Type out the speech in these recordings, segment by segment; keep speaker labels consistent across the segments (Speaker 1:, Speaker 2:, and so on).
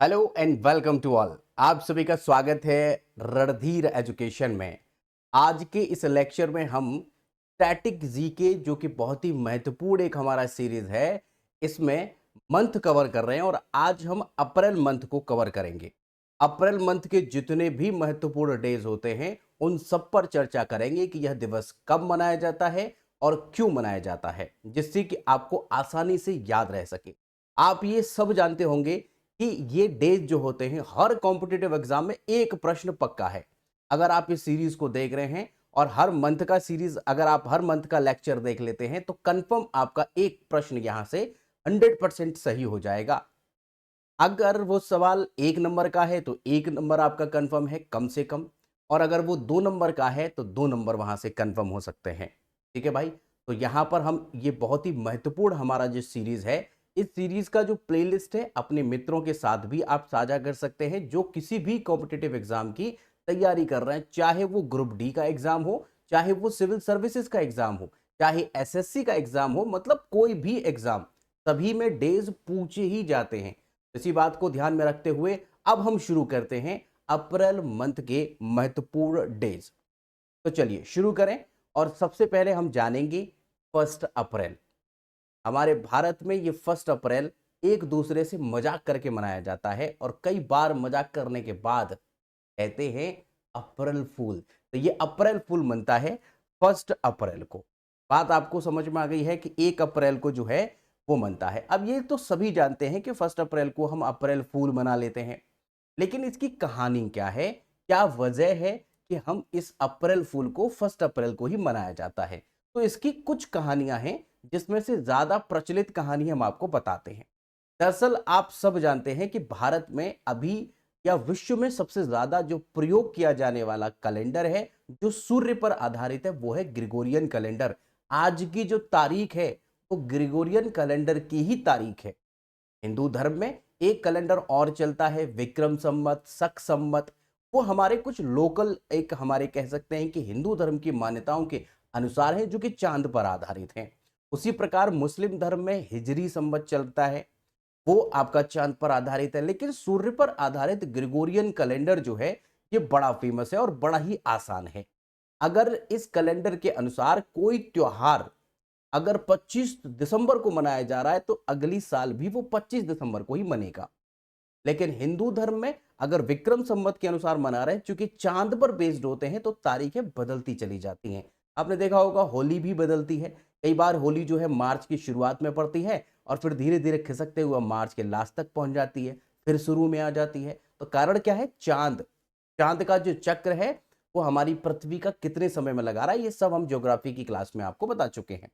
Speaker 1: Hello and welcome to all. आप सभी का स्वागत है रणधीर एजुकेशन में। आज के इस लेक्चर में हम स्टैटिक जीके जो कि बहुत ही महत्वपूर्ण एक हमारा सीरीज है, इसमें मंथ कवर कर रहे हैं और आज हम अप्रैल मंथ को कवर करेंगे। अप्रैल मंथ के जितने भी महत्वपूर्ण डेज होते हैं उन सब पर चर्चा करेंगे कि यह दिवस कब मनाया जाता है और क्यों मनाया जाता है, जिससे कि आपको आसानी से याद रह सके। आप ये सब जानते होंगे कि ये डेज जो होते हैं हर कॉम्पिटिटिव एग्जाम में एक प्रश्न पक्का है। अगर आप इस सीरीज को देख रहे हैं और हर मंथ का सीरीज अगर आप हर मंथ का लेक्चर देख लेते हैं तो कंफर्म आपका एक प्रश्न यहां से 100% सही हो जाएगा। अगर वो सवाल 1 नंबर का है तो 1 नंबर आपका कंफर्म है कम से कम, और अगर वो 2 नंबर का है तो 2 नंबर वहां से कंफर्म हो सकते हैं। ठीक है भाई, तो यहां पर हम ये बहुत ही महत्वपूर्ण हमारा जो सीरीज है, इस सीरीज का जो प्लेलिस्ट है अपने मित्रों के साथ भी आप साझा कर सकते हैं जो किसी भी कॉम्पिटिटिव एग्जाम की तैयारी कर रहे हैं, चाहे वो ग्रुप डी का एग्जाम हो, चाहे वो सिविल सर्विसेज का एग्जाम हो, चाहे एसएससी का एग्जाम हो, मतलब कोई भी एग्जाम, सभी में डेज पूछे ही जाते हैं। इसी बात को ध्यान में रखते हुए अब हम शुरू करते हैं अप्रैल मंथ के महत्वपूर्ण डेज। तो चलिए शुरू करें और सबसे पहले हम जानेंगे 1 अप्रैल। हमारे भारत में ये 1 अप्रैल एक दूसरे से मजाक करके मनाया जाता है और कई बार मजाक करने के बाद कहते हैं अप्रैल फूल। तो ये अप्रैल फूल मनता है 1 अप्रैल को। बात आपको समझ में आ गई है कि 1 अप्रैल को जो है वो मनता है। अब ये तो सभी जानते हैं कि 1 अप्रैल को हम अप्रैल फूल मना लेते हैं, लेकिन इसकी कहानी क्या है, क्या वजह है कि हम इस अप्रैल फूल को 1 अप्रैल को ही मनाया जाता है। तो इसकी कुछ कहानियां हैं जिसमें से ज्यादा प्रचलित कहानी हम आपको बताते हैं। दरअसल आप सब जानते हैं कि भारत में अभी या विश्व में सबसे ज्यादा जो प्रयोग किया जाने वाला कैलेंडर है जो सूर्य पर आधारित है वो है ग्रिगोरियन कैलेंडर। आज की जो तारीख है वो ग्रिगोरियन कैलेंडर की ही तारीख है। हिंदू धर्म में एक कैलेंडर और चलता है विक्रम संवत, शक संवत। वो हमारे कुछ लोकल एक हमारे कह सकते हैं कि हिंदू धर्म की मान्यताओं के अनुसार है जो कि चांद पर आधारित है। उसी प्रकार मुस्लिम धर्म में हिजरी संवत चलता है, वो आपका चांद पर आधारित है। लेकिन सूर्य पर आधारित ग्रिगोरियन कैलेंडर जो है ये बड़ा फेमस है और बड़ा ही आसान है। अगर इस कैलेंडर के अनुसार कोई त्योहार अगर 25 दिसंबर को मनाया जा रहा है तो अगली साल भी वो 25 दिसंबर को ही मनेगा। लेकिन हिंदू धर्म में अगर विक्रम संवत के अनुसार मना रहे हैं, चूंकि चांद पर बेस्ड होते हैं तो तारीखें बदलती चली जाती हैं। आपने देखा होगा होली भी बदलती है। कई बार होली जो है मार्च की शुरुआत में पड़ती है और फिर धीरे धीरे खिसकते हुए मार्च के लास्ट तक पहुंच जाती है, फिर शुरू में आ जाती है। तो कारण क्या है? चांद। चांद का जो चक्र है वो हमारी पृथ्वी का कितने समय में लगा रहा है, ये सब हम ज्योग्राफी की क्लास में आपको बता चुके हैं।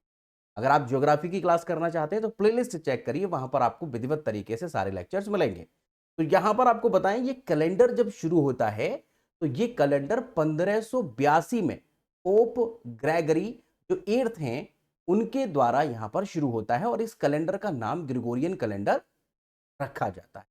Speaker 1: अगर आप ज्योग्राफी की क्लास करना चाहते हैं तो प्लेलिस्ट चेक करिए, वहां पर आपको विधिवत तरीके से सारे लेक्चर्स मिलेंगे। तो यहां पर आपको बताएं ये कैलेंडर जब शुरू होता है तो ये कैलेंडर 1582 में पोप ग्रेगरी जो 8th हैं उनके द्वारा यहां पर शुरू होता है और इस कैलेंडर का नाम ग्रिगोरियन कैलेंडर रखा जाता है।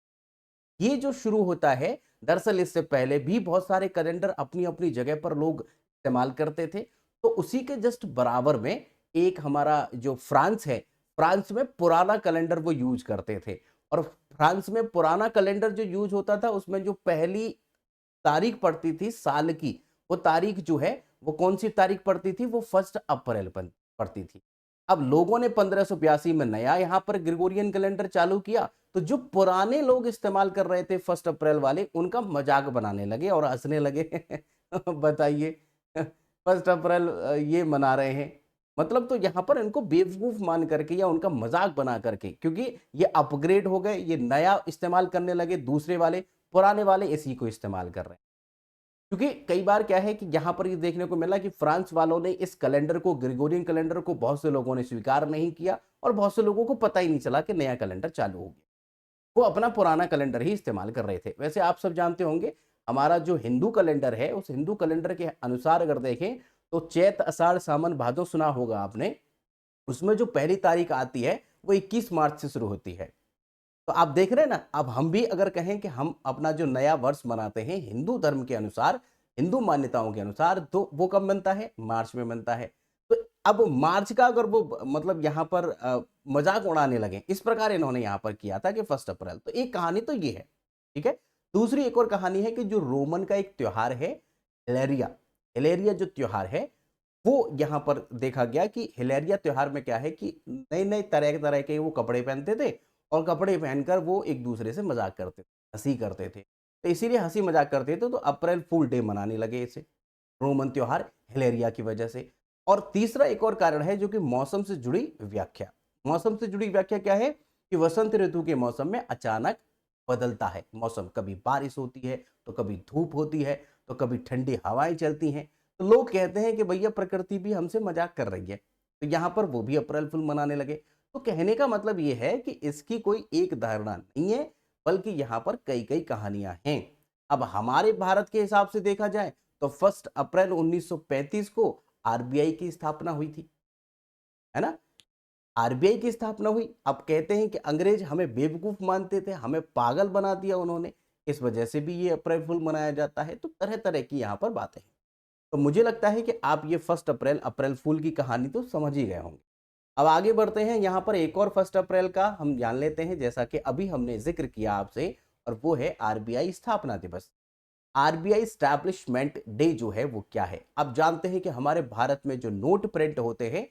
Speaker 1: ये जो शुरू होता है, दरअसल इससे पहले भी बहुत सारे कैलेंडर अपनी अपनी जगह पर लोग इस्तेमाल करते थे। तो उसी के जस्ट बराबर में एक हमारा जो फ्रांस है, फ्रांस में पुराना कैलेंडर वो यूज करते थे। और फ्रांस में पुराना कैलेंडर जो यूज होता था उसमें जो पहली तारीख पड़ती थी साल की, वो तारीख जो है वो कौन सी तारीख पड़ती थी? वो 1 अप्रैल पड़ती थी। अब लोगों ने 1582 में नया यहां पर ग्रिगोरियन कैलेंडर चालू किया, तो जो पुराने लोग इस्तेमाल कर रहे थे 1 अप्रैल वाले, उनका मजाक बनाने लगे और हंसने लगे। बताइए, 1 अप्रैल ये मना रहे हैं, मतलब तो यहां पर इनको बेवकूफ मान करके या उनका मजाक बना करके, क्योंकि ये अपग्रेड हो गए, ये नया इस्तेमाल करने लगे दूसरे वाले, पुराने वाले इसी को इस्तेमाल कर रहे हैं। क्योंकि कई बार क्या है कि यहाँ पर ये देखने को मिला कि फ्रांस वालों ने इस कैलेंडर को, ग्रिगोरियन कैलेंडर को, बहुत से लोगों ने स्वीकार नहीं किया और बहुत से लोगों को पता ही नहीं चला कि नया कैलेंडर चालू हो गया। वो अपना पुराना कैलेंडर ही इस्तेमाल कर रहे थे। वैसे आप सब जानते होंगे हमारा जो हिंदू कैलेंडर है उस हिंदू कैलेंडर के अनुसार अगर देखें तो चैत अषाढ़ सावन भादो सुना होगा आपने, उसमें जो पहली तारीख आती है वो 21 मार्च से शुरू होती है। तो आप देख रहे हैं ना, अब हम भी अगर कहें कि हम अपना जो नया वर्ष मनाते हैं हिंदू धर्म के अनुसार, हिंदू मान्यताओं के अनुसार, तो वो कब बनता है? मार्च में बनता है। तो अब मार्च का अगर वो मतलब यहाँ पर मजाक उड़ाने लगे, इस प्रकार इन्होंने यहाँ पर किया था कि 1 अप्रैल। तो एक कहानी तो ये है। ठीक है। दूसरी एक और कहानी है कि जो रोमन का एक त्योहार है हिलेरिया, हिलेरिया जो त्योहार है वो यहाँ पर देखा गया कि हिलेरिया त्योहार में क्या है कि नए नए तरह तरह के वो कपड़े पहनते थे और कपड़े पहनकर वो एक दूसरे से मजाक करते थे, हंसी करते थे। तो इसीलिए हंसी मजाक करते थे तो अप्रैल फूल डे मनाने लगे इसे, रोमन त्योहार हिलेरिया की वजह से। और तीसरा एक और कारण है जो कि मौसम से जुड़ी व्याख्या। मौसम से जुड़ी व्याख्या क्या है कि वसंत ऋतु के मौसम में अचानक बदलता है मौसम, कभी बारिश होती है तो कभी धूप होती है तो कभी ठंडी हवाएं चलती हैं। तो लोग कहते हैं कि भैया प्रकृति भी हमसे मजाक कर रही है, तो यहाँ पर वो भी अप्रैल फूल मनाने लगे। तो कहने का मतलब ये है कि इसकी कोई एक धारणा नहीं है, बल्कि यहाँ पर कई कई कहानियां हैं। अब हमारे भारत के हिसाब से देखा जाए तो 1 अप्रैल 1935 को आरबीआई की स्थापना हुई थी, है ना। आरबीआई की स्थापना हुई। अब कहते हैं कि अंग्रेज हमें बेवकूफ मानते थे, हमें पागल बना दिया उन्होंने, इस वजह से भी ये अप्रैल फूल मनाया जाता है। तो तरह तरह की यहाँ पर बातें हैं। तो मुझे लगता है कि आप ये 1 अप्रैल अप्रैल फूल की कहानी तो समझ ही गए होंगे। अब आगे बढ़ते हैं, यहाँ पर एक और 1 अप्रैल का हम जान लेते हैं, जैसा कि अभी हमने जिक्र किया आपसे, और वो है आरबीआई स्थापना दिवस। आरबीआई स्टैब्लिशमेंट डे जो है वो क्या है। आप जानते हैं कि हमारे भारत में जो नोट प्रिंट होते हैं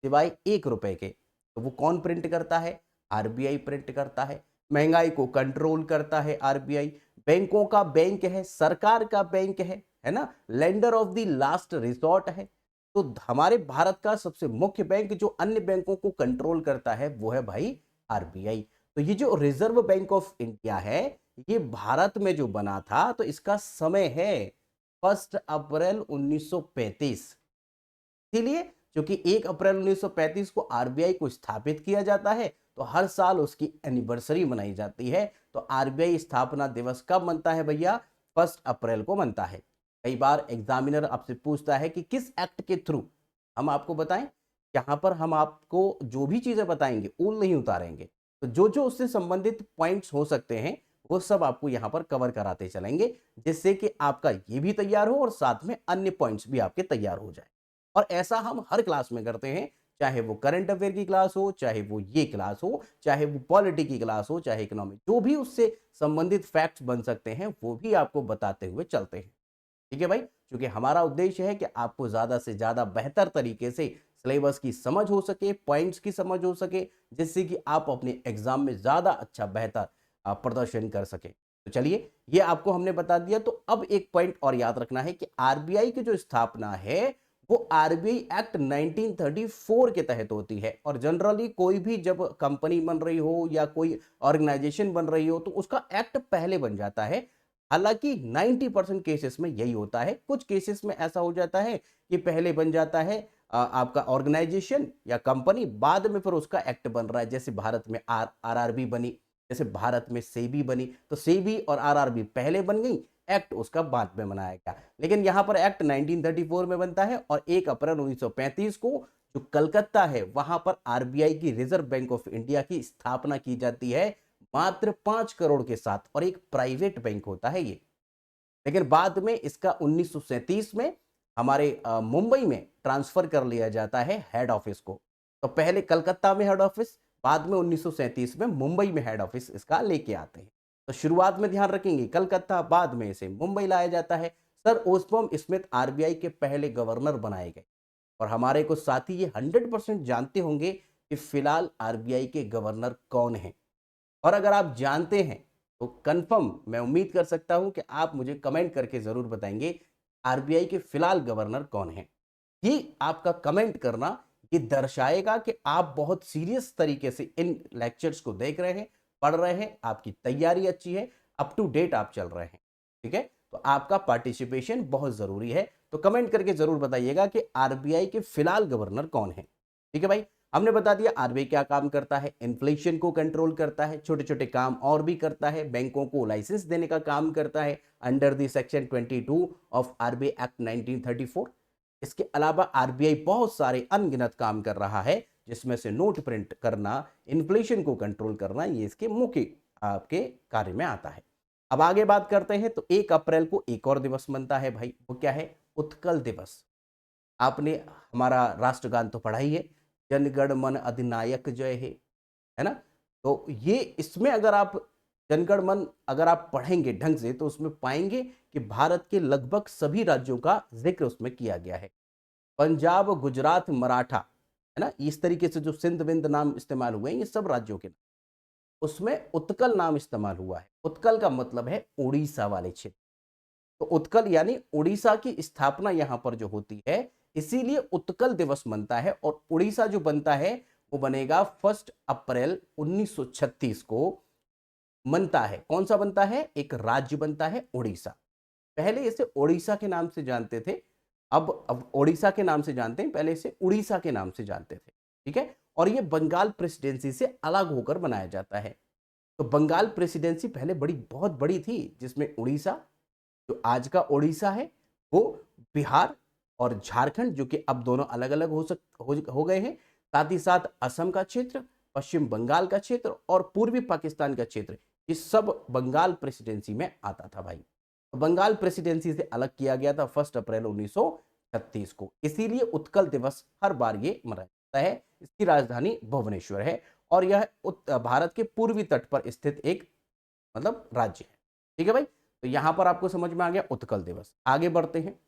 Speaker 1: सिवाय 1 रुपए के, तो वो कौन प्रिंट करता है, आरबीआई प्रिंट करता है। महंगाई को कंट्रोल करता है आरबीआई, बैंकों का बैंक है, सरकार का बैंक है ना, lender of the last resort है। तो हमारे भारत का सबसे मुख्य बैंक जो अन्य बैंकों को कंट्रोल करता है वो है भाई आरबीआई। तो ये जो रिजर्व बैंक ऑफ इंडिया है, ये भारत में जो बना था, तो इसका समय है 1 अप्रैल 1935। इसीलिए क्योंकि 1 अप्रैल 1935 को आरबीआई को स्थापित किया जाता है, तो हर साल उसकी एनिवर्सरी मनाई जाती है। तो आरबीआई स्थापना दिवस कब मनता है भैया, 1 अप्रैल को मनता है। कई बार एग्जामिनर आपसे पूछता है कि किस एक्ट के थ्रू, हम आपको बताएं। यहाँ पर हम आपको जो भी चीजें बताएंगे ऊल नहीं उतारेंगे, तो जो जो उससे संबंधित पॉइंट्स हो सकते हैं वो सब आपको यहाँ पर कवर कराते चलेंगे, जिससे कि आपका ये भी तैयार हो और साथ में अन्य पॉइंट्स भी आपके तैयार हो जाए। और ऐसा हम हर क्लास में करते हैं, चाहे वो करंट अफेयर की क्लास हो, चाहे वो ये क्लास हो, चाहे वो पॉलिटी की क्लास हो, चाहे इकोनॉमिक, जो भी उससे संबंधित फैक्ट्स बन सकते हैं वो भी आपको बताते हुए चलते हैं। ठीक है भाई, क्योंकि हमारा उद्देश्य है कि आपको ज्यादा से ज्यादा बेहतर तरीके से सिलेबस की समझ हो सके, पॉइंट्स की समझ हो सके, जिससे कि आप अपने एग्जाम में ज्यादा अच्छा बेहतर प्रदर्शन कर सके। तो चलिए, ये आपको हमने बता दिया। तो अब एक पॉइंट और याद रखना है कि आरबीआई की जो स्थापना है वो आरबीआई एक्ट 1934 के तहत होती है। और जनरली कोई भी जब कंपनी बन रही हो या कोई ऑर्गेनाइजेशन बन रही हो तो उसका एक्ट पहले बन जाता है। हालांकि 90% केसेस में यही होता है। कुछ केसेस में ऐसा हो जाता है कि पहले बन जाता है आपका ऑर्गेनाइजेशन या कंपनी, बाद में फिर उसका एक्ट बन रहा है। जैसे भारत में आरआरबी बनी, जैसे भारत में सेबी बनी, तो सेबी और आरआरबी पहले बन गई, एक्ट उसका बाद में बनाया गया। लेकिन यहां पर एक्ट 1934 में बनता है और 1 अप्रैल 1935 को जो कलकत्ता है वहां पर आरबीआई की, रिजर्व बैंक ऑफ इंडिया की स्थापना की जाती है, मात्र 5 करोड़ के साथ। और एक प्राइवेट बैंक होता है ये। लेकिन बाद में इसका 1937 में हमारे मुंबई में ट्रांसफर कर लिया जाता है हेड ऑफिस को। तो पहले कलकत्ता में हेड ऑफिस, बाद में 1937 में मुंबई में हेड ऑफिस इसका लेके आते हैं। तो शुरुआत में ध्यान रखेंगे कलकत्ता, बाद में इसे मुंबई लाया जाता है। सर ओस्बॉम स्मिथ आरबीआई के पहले गवर्नर बनाए गए। और हमारे को साथी ये 100% जानते होंगे कि फिलहाल आरबीआई के गवर्नर कौन है। और अगर आप जानते हैं तो कंफर्म मैं उम्मीद कर सकता हूं कि आप मुझे कमेंट करके जरूर बताएंगे आरबीआई के फिलहाल गवर्नर कौन है। ये आपका कमेंट करना ये दर्शाएगा कि आप बहुत सीरियस तरीके से इन लेक्चर्स को देख रहे हैं, पढ़ रहे हैं, आपकी तैयारी अच्छी है, अप टू डेट आप चल रहे हैं। ठीक है, तो आपका पार्टिसिपेशन बहुत जरूरी है। तो कमेंट करके जरूर बताइएगा कि आरबीआई के फिलहाल गवर्नर कौन है। ठीक है भाई, हमने बता दिया आरबीआई क्या काम करता है। इन्फ्लेशन को कंट्रोल करता है, छोटे छोटे काम और भी करता है, बैंकों को लाइसेंस देने का काम करता है under the section 22 of RBI act 1934। इसके अलावा आरबीआई बहुत सारे अनगिनत काम कर रहा है, जिसमें से नोट प्रिंट करना, इन्फ्लेशन को कंट्रोल करना, ये इसके मुख्य आपके कार्य में आता है। अब आगे बात करते हैं, तो 1 अप्रैल को एक और दिवस बनता है भाई, वो क्या है, उत्कल दिवस। आपने हमारा राष्ट्रगान तो पढ़ा ही है, जन गण मन अधिनायक जय है ना। तो ये इसमें अगर आप जनगण मन अगर आप पढ़ेंगे ढंग से तो उसमें पाएंगे कि भारत के लगभग सभी राज्यों का जिक्र उसमें किया गया है। पंजाब, गुजरात, मराठा, है ना, इस तरीके से जो सिंध विंध नाम इस्तेमाल हुए हैं ये सब राज्यों के, उसमें उत्कल नाम इस्तेमाल हुआ है। उत्कल का मतलब है उड़ीसा वाले क्षेत्र। तो उत्कल यानी उड़ीसा की स्थापना यहां पर जो होती है, इसीलिए उत्कल दिवस बनता है। और उड़ीसा जो बनता है वो बनेगा 1 अप्रैल 1936 को बनता है। कौन सा बनता है? एक राज्य बनता है उड़ीसा। पहले इसे ओडिशा के नाम से जानते थे, अब ओडिशा के नाम से जानते हैं, पहले इसे उड़ीसा के नाम से जानते थे। ठीक है। और ये बंगाल प्रेसिडेंसी से अलग होकर बनाया जाता है। तो बंगाल प्रेसिडेंसी पहले बहुत बड़ी थी, जिसमें उड़ीसा, जो आज का ओडिशा है, वो बिहार और झारखंड, जो कि अब दोनों अलग अलग हो गए हैं, साथ ही साथ असम का क्षेत्र, पश्चिम बंगाल का क्षेत्र और पूर्वी पाकिस्तान का क्षेत्र, ये सब बंगाल प्रेसिडेंसी में आता था भाई। तो बंगाल प्रेसिडेंसी से अलग किया गया था 1 अप्रैल 1936 को। इसीलिए उत्कल दिवस हर बार ये मनाया जाता है। इसकी राजधानी भुवनेश्वर है और यह भारत के पूर्वी तट पर स्थित एक मतलब राज्य है। ठीक है भाई। तो यहां पर आपको समझ में आ गया उत्कल दिवस। आगे बढ़ते हैं,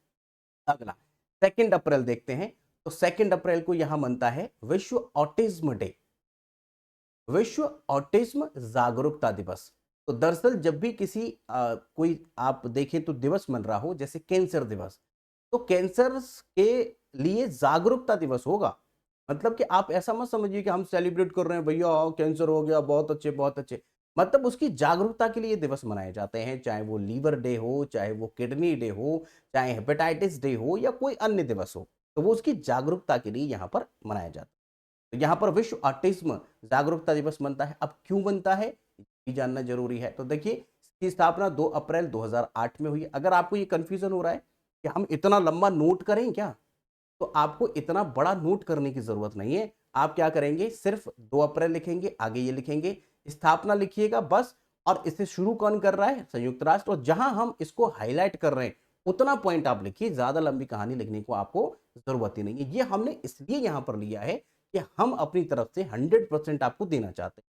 Speaker 1: अगला 2 अप्रैल देखते हैं। तो 2 अप्रैल को यहां मनता है विश्व ऑटिज्म डे, विश्व ऑटिज्म जागरूकता दिवस। तो दरअसल जब भी किसी कोई आप देखें तो दिवस मन रहा हो, जैसे कैंसर दिवस, तो कैंसर के लिए जागरूकता दिवस होगा। मतलब कि आप ऐसा मत समझिए कि हम सेलिब्रेट कर रहे हैं, भैया कैंसर हो गया, बहुत अच्छे बहुत अच्छे। मतलब उसकी जागरूकता के लिए दिवस मनाए जाते हैं, चाहे वो लीवर डे हो, चाहे वो किडनी डे हो, चाहे हेपेटाइटिस डे हो या कोई अन्य दिवस हो, तो वो उसकी जागरूकता के लिए यहाँ पर मनाया जाता है। तो यहाँ पर विश्व ऑटिज्म जागरूकता दिवस बनता है। अब क्यों बनता है ये भी जानना जरूरी है। तो देखिए, इसकी स्थापना 2 अप्रैल 2008 में हुई है। अगर आपको ये कंफ्यूजन हो रहा है कि हम इतना लंबा नोट करें क्या, तो आपको इतना बड़ा नोट करने की जरूरत नहीं है। आप क्या करेंगे, सिर्फ 2 अप्रैल लिखेंगे, आगे ये लिखेंगे, स्थापना लिखिएगा बस। और इसे शुरू कौन कर रहा है? संयुक्त राष्ट्र। और जहां हम इसको हाईलाइट कर रहे हैं उतना पॉइंट आप लिखिए, ज्यादा लंबी कहानी लिखने को आपको जरूरत ही नहीं है। ये हमने इसलिए यहां पर लिया है कि हम अपनी तरफ से 100% आपको देना चाहते हैं,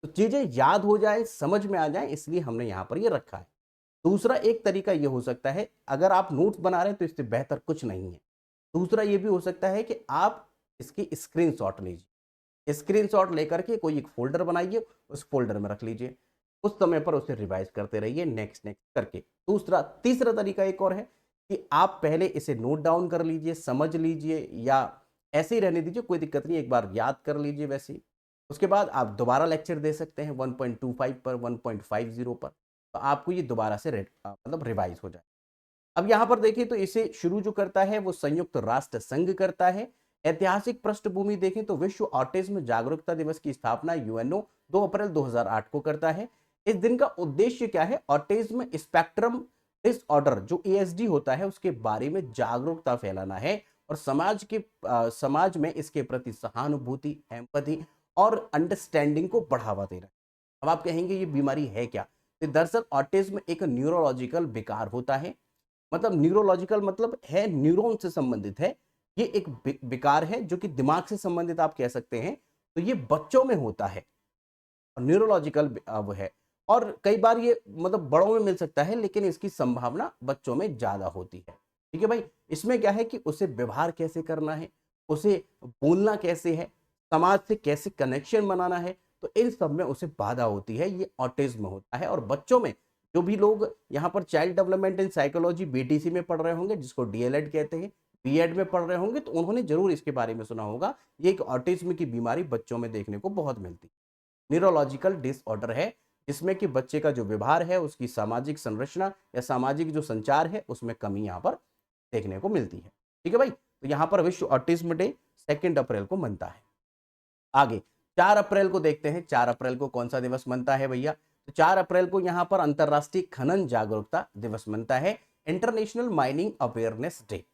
Speaker 1: तो चीजें याद हो जाए, समझ में आ जाए, इसलिए हमने यहां पर ये रखा है। दूसरा एक तरीका ये हो सकता है, अगर आप नोट्स बना रहे हैं तो इससे बेहतर कुछ नहीं है। दूसरा ये भी हो सकता है कि आप इसकी स्क्रीनशॉट लीजिए, स्क्रीनशॉट लेकर के कोई एक फोल्डर बनाइए, उस फोल्डर में रख लीजिए, उस समय पर उसे रिवाइज करते रहिए, नेक्स्ट नेक्स्ट करके। दूसरा तीसरा तरीका एक और है कि आप पहले इसे नोट डाउन कर लीजिए, समझ लीजिए, या ऐसे ही रहने दीजिए, कोई दिक्कत नहीं, एक बार याद कर लीजिए वैसे ही। उसके बाद आप दोबारा लेक्चर दे सकते हैं 1.25 पर, 1.50 पर, तो आपको ये दोबारा से मतलब रिवाइज हो जाए। अब यहाँ पर देखिए तो इसे शुरू जो करता है वो संयुक्त राष्ट्र संघ करता है। ऐतिहासिक पृष्ठभूमि देखें तो विश्व ऑटिज्म जागरूकता दिवस की स्थापना यूएनओ 2 अप्रैल 2008 को करता है। इस दिन का उद्देश्य क्या है? ऑटिज्म स्पेक्ट्रम डिसऑर्डर जो एएसडी होता है उसके बारे में जागरूकता फैलाना है और समाज में इसके प्रति सहानुभूति, एम्पैथी और अंडरस्टैंडिंग को बढ़ावा देना है। अब आप कहेंगे ये बीमारी है क्या? तो दरअसल ऑटिज्म एक न्यूरोलॉजिकल विकार होता है। मतलब न्यूरोलॉजिकल मतलब है न्यूरॉन से संबंधित है। ये एक विकार है जो कि दिमाग से संबंधित आप कह सकते हैं। तो ये बच्चों में होता है, न्यूरोलॉजिकल वो है। और कई बार ये मतलब बड़ों में मिल सकता है, लेकिन इसकी संभावना बच्चों में ज्यादा होती है। ठीक है भाई। इसमें क्या है कि उसे व्यवहार कैसे करना है, उसे बोलना कैसे है, समाज से कैसे कनेक्शन बनाना है, तो इन सब में उसे बाधा होती है, ये ऑटिज्म होता है। और बच्चों में जो भी लोग यहाँ पर child development in psychology BTC में पढ़ रहे होंगे, जिसको डीएलएड कहते हैं, बीएड में पढ़ रहे होंगे, तो उन्होंने जरूर इसके बारे में सुना होगा। ये एक ऑटिज्म की बीमारी बच्चों में देखने को बहुत मिलती है, न्यूरोलॉजिकल डिसऑर्डर है, जिसमें कि बच्चे का जो व्यवहार है, उसकी सामाजिक संरचना या सामाजिक जो संचार है, उसमें कमी यहाँ पर देखने को मिलती है। ठीक है भाई। तो यहाँ पर विश्व ऑटिज्म डे 2 अप्रैल को मनता है। आगे 4 अप्रैल को देखते हैं। 4 अप्रैल को कौन सा दिवस मनता है भैया? तो 4 अप्रैल को यहाँ पर अंतरराष्ट्रीय खनन जागरूकता दिवस मनता है, international mining awareness day.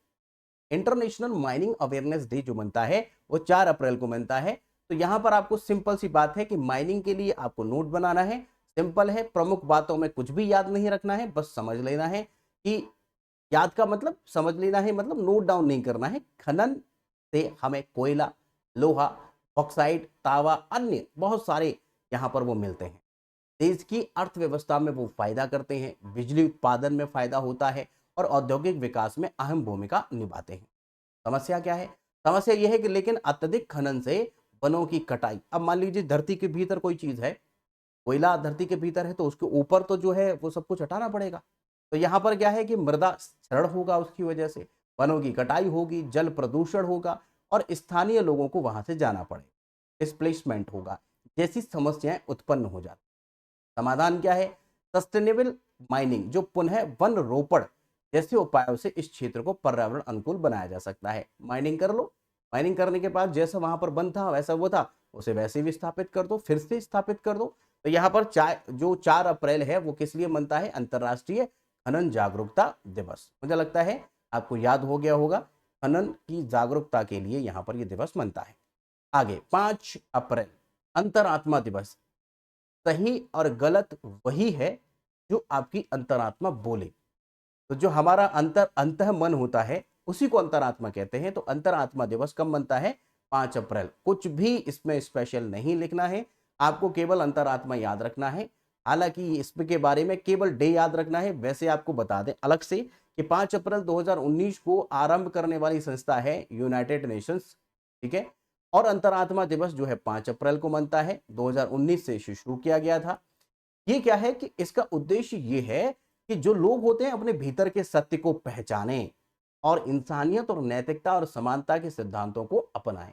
Speaker 1: International mining awareness day जो मनता है वो 4 अप्रैल को मनता है। तो यहां पर आपको सिंपल सी बात है कि माइनिंग के लिए आपको नोट बनाना है। सिंपल है, प्रमुख बातों में कुछ भी याद नहीं रखना है, बस समझ लेना है कि याद का मतलब समझ लेना है, मतलब नोट डाउन नहीं करना है। खनन से हमें कोयला, लोहा, ऑक्साइड, तावा, अन्य बहुत सारे यहां पर वो मिलते हैं। देश की अर्थव्यवस्था में वो फायदा करते हैं, बिजली उत्पादन में फायदा होता है और औद्योगिक विकास में अहम भूमिका निभाते हैं। समस्या क्या है? समस्या यह है कि लेकिन अत्यधिक खनन से वनों की कटाई, अब मान लीजिए धरती के भीतर कोई चीज है, कोयला धरती के भीतर है, तो उसके ऊपर तो जो है वो सब कुछ हटाना पड़ेगा। तो यहाँ पर क्या है कि मृदा क्षरण होगा, उसकी वजह से वनों की कटाई होगी, जल प्रदूषण होगा और स्थानीय लोगों को वहां से जाना पड़ेगा, डिस्प्लेसमेंट होगा, जैसी समस्याएं उत्पन्न हो जाती। समाधान क्या है? सस्टेनेबल माइनिंग, जो पुनः वन रोपण जैसे उपायों से इस क्षेत्र को पर्यावरण अनुकूल बनाया जा सकता है। माइनिंग कर लो, माइनिंग करने के बाद जैसा वहां पर वन था वैसा वो था, उसे वैसे भी स्थापित कर दो, फिर से स्थापित कर दो। तो यहाँ पर जो 4 अप्रैल है वो किस लिए मनता है? अंतर्राष्ट्रीय खनन जागरूकता दिवस। मुझे लगता है आपको याद हो गया होगा, खनन की जागरूकता के लिए यहाँ पर यह दिवस मनता है। आगे 5 अप्रैल अंतरात्मा दिवस। सही और गलत वही है जो आपकी अंतरात्मा बोले। तो जो हमारा अंतः मन होता है उसी को अंतरात्मा कहते हैं। तो अंतरात्मा दिवस कब मनता है? 5 अप्रैल। कुछ भी इसमें स्पेशल नहीं लिखना है, आपको केवल अंतरात्मा याद रखना है। हालांकि इसके बारे में केवल डे याद रखना है। वैसे आपको बता दें अलग से कि 5 अप्रैल 2019 को आरंभ करने वाली संस्था है यूनाइटेड नेशंस, ठीक है। और अंतरात्मा दिवस जो है 5 अप्रैल को मनता है, 2019 से इसे शुरू किया गया था। ये क्या है कि इसका उद्देश्य ये है कि जो लोग होते हैं अपने भीतर के सत्य को पहचानें और इंसानियत और नैतिकता और समानता के सिद्धांतों को अपनाएं।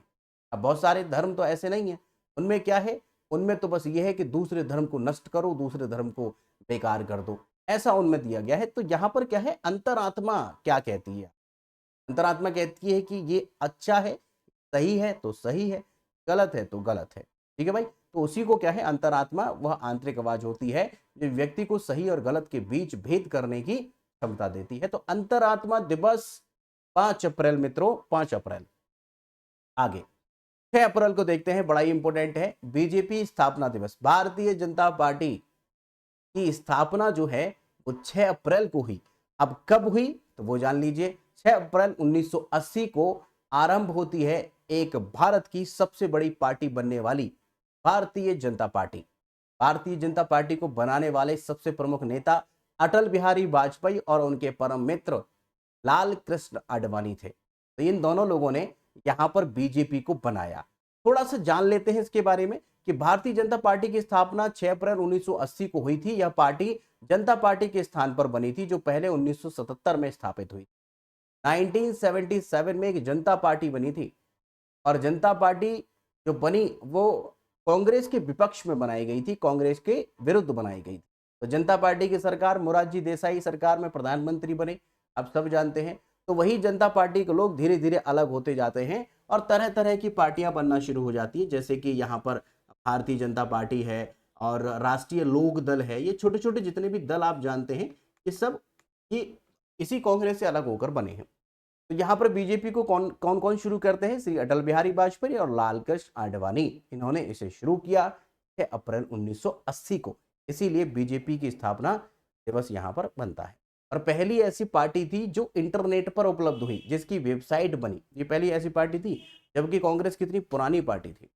Speaker 1: अब बहुत सारे धर्म तो ऐसे नहीं है, उनमें क्या है, उनमें तो बस ये है कि दूसरे धर्म को नष्ट करो, दूसरे धर्म को बेकार कर दो, ऐसा उनमें दिया गया है। तो यहाँ पर क्या है, अंतरात्मा क्या कहती है? अंतरात्मा कहती है कि ये अच्छा है, सही है तो सही है, गलत है तो गलत है। ठीक है भाई, तो उसी को क्या है, अंतरात्मा, वह आंतरिक आवाज होती है जो व्यक्ति को सही और गलत के बीच भेद करने की क्षमता देती है। तो अंतरात्मा दिवस 5 अप्रैल मित्रों, 5 अप्रैल। आगे 6 अप्रैल को देखते हैं, बड़ा ही इंपॉर्टेंट है, बीजेपी स्थापना दिवस। भारतीय जनता पार्टी की स्थापना जो है वो 6 अप्रैल को हुई। अब कब हुई तो वो जान लीजिए, 6 अप्रैल 1980 को आरंभ होती है एक भारत की सबसे बड़ी पार्टी बनने वाली भारतीय जनता पार्टी। भारतीय जनता पार्टी को बनाने वाले सबसे प्रमुख नेता अटल बिहारी वाजपेयी और उनके परम मित्र लाल कृष्ण आडवाणी थे। तो इन दोनों लोगों ने यहां पर बीजेपी को बनाया। थोड़ा सा जान लेते हैं इसके बारे में कि भारतीय जनता पार्टी की स्थापना 6 अप्रैल 1980 को हुई थी। यह पार्टी जनता पार्टी के स्थान पर बनी थी जो पहले 1977 में स्थापित हुई। 1977 में एक जनता पार्टी बनी थी और जनता पार्टी जो बनी वो कांग्रेस के विपक्ष में बनाई गई थी, कांग्रेस के विरुद्ध बनाई गई थी। तो जनता पार्टी की सरकार, मोरारजी देसाई सरकार में प्रधानमंत्री बने, आप सब जानते हैं। तो वही जनता पार्टी के लोग धीरे धीरे अलग होते जाते हैं और तरह तरह की पार्टियां बनना शुरू हो जाती है, जैसे कि यहाँ पर भारतीय जनता पार्टी है और राष्ट्रीय लोक दल है। ये छोटे छोटे जितने भी दल आप जानते हैं, ये सब ये इसी कांग्रेस से अलग होकर बने हैं। तो यहाँ पर बीजेपी को कौन कौन कौन शुरू करते हैं? श्री अटल बिहारी वाजपेयी और लाल कृष्ण आडवाणी, इन्होंने इसे शुरू किया 6 अप्रैल 1980 को। इसीलिए बीजेपी की स्थापना दिवस यहाँ पर बनता है। और पहली ऐसी पार्टी थी जो इंटरनेट पर उपलब्ध हुई, जिसकी वेबसाइट बनी, ये पहली ऐसी पार्टी थी, जबकि कांग्रेस कितनी पुरानी पार्टी थी।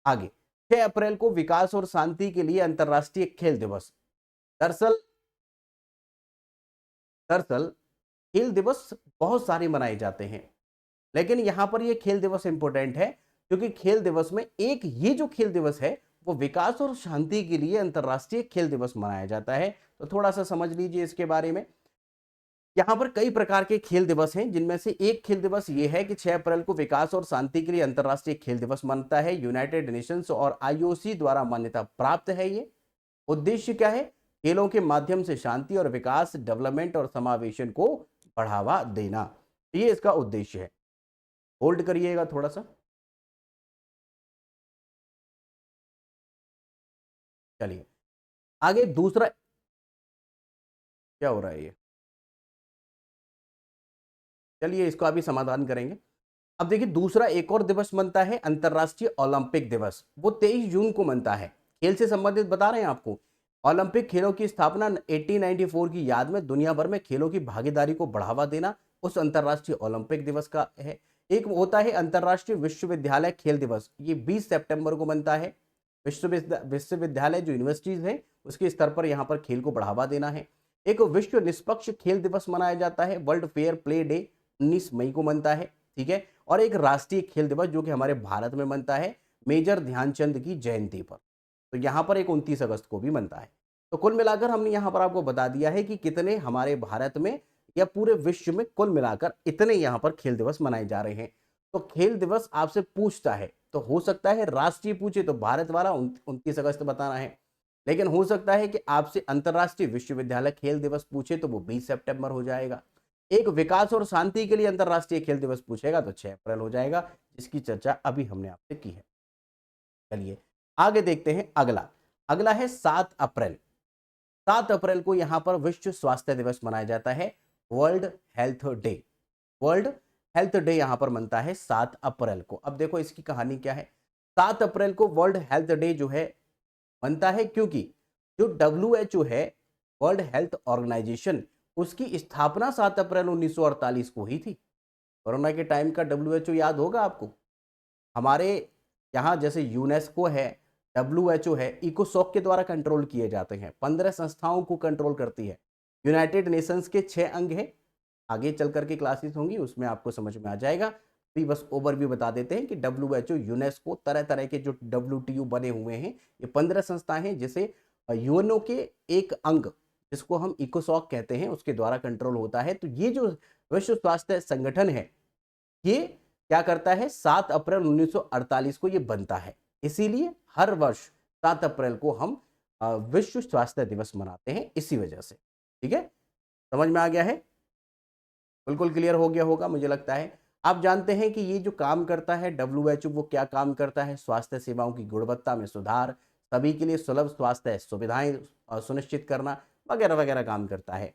Speaker 1: आगे 6 अप्रैल को विकास और शांति के लिए अंतर्राष्ट्रीय खेल दिवस। दरअसल दरअसल खेल दिवस बहुत सारे मनाए जाते हैं, लेकिन यहां पर ये खेल दिवस इंपॉर्टेंट है क्योंकि खेल दिवस में एक ये जो खेल दिवस है वो विकास और शांति के लिए अंतर्राष्ट्रीय खेल दिवस मनाया जाता है। तो थोड़ा सा समझ लीजिए इसके बारे में। यहाँ पर कई प्रकार के खेल दिवस हैं, जिनमें से एक खेल दिवस ये है कि 6 अप्रैल को विकास और शांति के लिए अंतर्राष्ट्रीय खेल दिवस मनता है। यूनाइटेड नेशंस और आईओसी द्वारा मान्यता प्राप्त है। ये उद्देश्य क्या है? खेलों के माध्यम से शांति और विकास, डेवलपमेंट और समावेशन को बढ़ावा देना, ये इसका उद्देश्य है। होल्ड करिएगा थोड़ा सा। चलिए आगे दूसरा, क्या हो रहा है ये, चलिए इसको अभी समाधान करेंगे। अब देखिए दूसरा एक और दिवस मनता है अंतर्राष्ट्रीय ओलंपिक दिवस। वो 23 जून को मनता है। खेल से संबंधित बता रहे हैं आपको। ओलंपिक खेलों की स्थापना 1894 की याद में दुनिया भर में खेलों की भागीदारी को बढ़ावा देना उस अंतर्राष्ट्रीय ओलंपिक दिवस का है। एक होता है अंतर्राष्ट्रीय विश्वविद्यालय खेल दिवस, ये 20 सितंबर को बनता है। विश्वविद्यालय जो यूनिवर्सिटीज है उसके स्तर पर यहाँ पर खेल को बढ़ावा देना है। एक विश्व निष्पक्ष खेल दिवस मनाया जाता है, वर्ल्ड फेयर प्ले डे 19 मई को मनता है, ठीक है। और एक राष्ट्रीय खेल दिवस जो कि हमारे भारत में मनता है मेजर ध्यानचंद की जयंती पर, तो यहाँ पर एक 29 अगस्त को भी मनता है। तो कुल मिलाकर हमने यहाँ पर आपको बता दिया है कि कितने हमारे भारत में या पूरे विश्व में कुल मिलाकर इतने यहाँ पर खेल दिवस मनाए जा रहे हैं। तो खेल दिवस आपसे पूछता है तो हो सकता है राष्ट्रीय पूछे तो भारत वाला 29 अगस्त बताना है, लेकिन हो सकता है कि आपसे अंतर्राष्ट्रीय विश्वविद्यालय खेल दिवस पूछे तो वो 20 सितंबर हो जाएगा। एक विकास और शांति के लिए अंतर्राष्ट्रीय खेल दिवस पूछेगा तो 6 अप्रैल हो जाएगा, जिसकी चर्चा अभी हमने आपसे की है। चलिए आगे देखते हैं। अगला अगला है 7 अप्रैल। 7 अप्रैल को यहां पर विश्व स्वास्थ्य दिवस मनाया जाता है, world health day. World health day यहां पर मनता है 7 अप्रैल को। अब देखो इसकी कहानी क्या है। 7 अप्रैल को वर्ल्ड हेल्थ डे जो है बनता है क्योंकि जो WHO है, वर्ल्ड हेल्थ ऑर्गेनाइजेशन, उसकी स्थापना 7 अप्रैल 1948 को ही थी। कोरोना के टाइम का WHO याद होगा आपको। हमारे यहाँ जैसे यूनेस्को है, WHO है, इकोसॉक के द्वारा कंट्रोल किए जाते हैं। 15 संस्थाओं को कंट्रोल करती है। यूनाइटेड नेशंस के 6 अंग हैं, आगे चल करके क्लासेस होंगी उसमें आपको समझ में आ जाएगा। अभी बस ओवरव्यू बता देते हैं कि WHO, यूनेस्को, तरह तरह के जो WTO बने हुए हैं, ये 15 संस्थाएं हैं जिसे यूएनओ के एक अंग जिसको हम इकोसॉक कहते हैं उसके द्वारा कंट्रोल होता है। तो ये जो विश्व स्वास्थ्य संगठन है ये क्या करता है, 7 अप्रैल 1948 को ये बनता है। इसीलिए हर वर्ष 7 अप्रैल को हम विश्व स्वास्थ्य दिवस मनाते हैं इसी वजह से। ठीक है, समझ में आ गया है, बिल्कुल क्लियर हो गया होगा मुझे लगता है। आप जानते हैं कि ये जो काम करता है WHO, वो क्या काम करता है, स्वास्थ्य सेवाओं की गुणवत्ता में सुधार, सभी के लिए सुलभ स्वास्थ्य सुविधाएं सुनिश्चित करना वगैरह वगैरह काम करता है।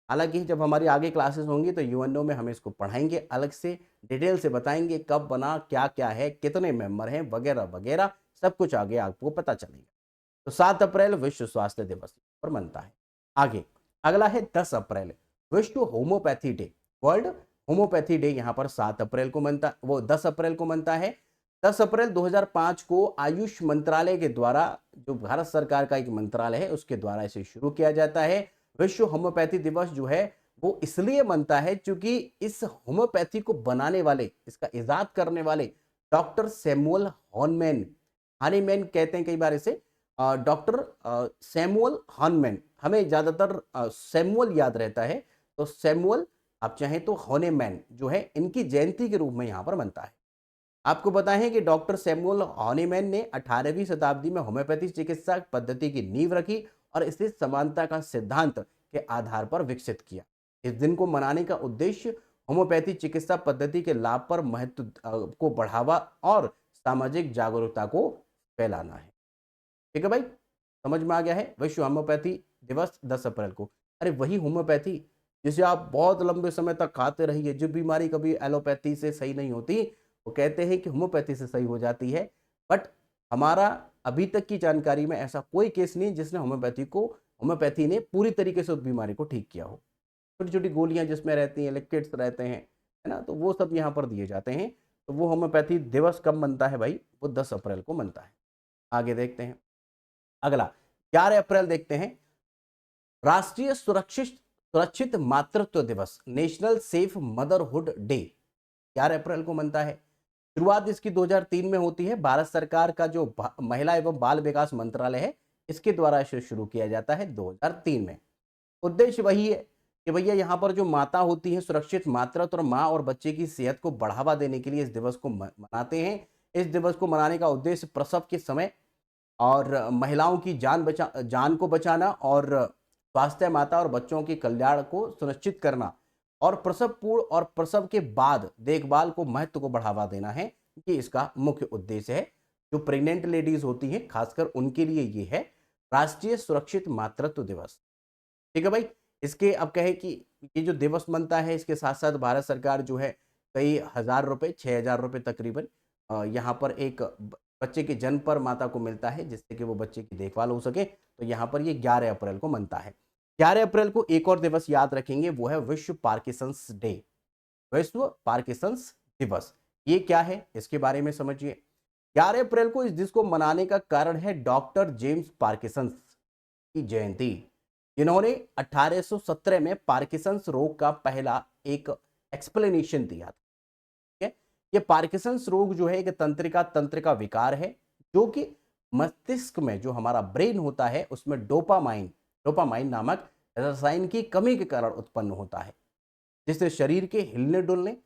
Speaker 1: हालांकि जब हमारी आगे क्लासेस होंगी तो यूएनओ में हम इसको पढ़ाएंगे, अलग से डिटेल से बताएंगे कब बना, क्या क्या है, कितने मेंबर हैं वगैरह वगैरह, सब कुछ आगे आपको पता चलेगा। तो 7 अप्रैल विश्व स्वास्थ्य दिवस पर मनता है। आगे अगला है 10 अप्रैल, विश्व homeopathy day. World homeopathy day यहाँ पर 7 अप्रैल को मनता, वो 10 अप्रैल को मनता है। 10 अप्रैल 2005 को आयुष मंत्रालय के द्वारा, जो भारत सरकार का एक मंत्रालय है उसके द्वारा इसे शुरू किया जाता है। विश्व होम्योपैथी दिवस जो है वो इसलिए मनता है क्योंकि इस होम्योपैथी को बनाने वाले, इसका इजाद करने वाले डॉक्टर सैमुअल हॉनमैन, हानीमैन कहते हैं कई बार इसे, डॉक्टर सैमुअल हॉनमैन, हमें ज्यादातर सैमुअल याद रहता है, तो सैमुअल आप चाहें तो हॉनेमैन जो है, इनकी जयंती के रूप में यहां पर मनता है। आपको बताएं कि डॉक्टर सैमुअल हॉनीमैन ने 18वीं शताब्दी में होम्योपैथी चिकित्सा पद्धति की नींव रखी और इसे समानता का सिद्धांत के आधार पर विकसित किया। इस दिन को मनाने का उद्देश्य होम्योपैथी चिकित्सा पद्धति के लाभ पर महत्व को बढ़ावा और सामाजिक जागरूकता को फैलाना है। ठीक है भाई, समझ में आ गया है। विश्व होम्योपैथी दिवस 10 अप्रैल को। अरे वही होम्योपैथी जिसे आप बहुत लंबे समय तक खाते रहिए, जो बीमारी कभी एलोपैथी से सही नहीं होती वो कहते हैं कि होम्योपैथी से सही हो जाती है। बट हमारा अभी तक की जानकारी में ऐसा कोई केस नहीं जिसने होम्योपैथी ने पूरी तरीके से उस बीमारी को ठीक किया हो। छोटी छोटी गोलियां जिसमें रहती हैं, लिक्विड्स रहते हैं, है ना, तो वो सब यहाँ पर दिए जाते हैं। तो वो होम्योपैथी दिवस कब मनता है भाई, वो 10 अप्रैल को मनता है। आगे देखते हैं। अगला 11 अप्रैल देखते हैं, राष्ट्रीय सुरक्षित मातृत्व दिवस, नेशनल सेफ मदरहुड डे 11 अप्रैल को मनता है। शुरुआत इसकी 2003 में होती है। भारत सरकार का जो महिला एवं बाल विकास मंत्रालय है इसके द्वारा इसे शुरू किया जाता है 2003 में। उद्देश्य वही है कि भैया यहाँ पर जो माता होती है, सुरक्षित मातृत्व और माँ और बच्चे की सेहत को बढ़ावा देने के लिए इस दिवस को मनाते हैं। इस दिवस को मनाने का उद्देश्य प्रसव के समय और महिलाओं की जान को बचाना और स्वास्थ्य माता और बच्चों के कल्याण को सुनिश्चित करना और प्रसव पूर्व और प्रसव के बाद देखभाल को महत्व को बढ़ावा देना है। ये इसका मुख्य उद्देश्य है। जो प्रेग्नेंट लेडीज होती हैं खासकर उनके लिए ये है राष्ट्रीय सुरक्षित मातृत्व दिवस। ठीक है भाई, इसके अब कहे कि ये जो दिवस मनता है इसके साथ साथ भारत सरकार जो है कई हजार रुपए, 6,000 रुपए तकरीबन यहाँ पर एक बच्चे के जन्म पर माता को मिलता है जिससे कि वो बच्चे की देखभाल हो सके। तो यहाँ पर ये 11 अप्रैल को मनता है। 11 अप्रैल को एक और दिवस याद रखेंगे, वो है विश्व पार्किंसंस डे, विश्व पार्किंसंस दिवस। ये क्या है इसके बारे में समझिए। 11 अप्रैल को इस दिवस को मनाने का कारण है डॉक्टर जेम्स पार्किंसंस की जयंती, जिन्होंने 1817 में पार्किंसंस रोग का पहला एक एक्सप्लेनेशन दिया था। ठीक है, ये पार्किंसंस रोग जो है एक तंत्रिका तंत्र का विकार है, जो कि मस्तिष्क में जो हमारा ब्रेन होता है उसमें डोपामाइन डोपामाइन नामक रसायन की कमी के कारण उत्पन्न होता है, जिससे शरीर के हिलने डुलने,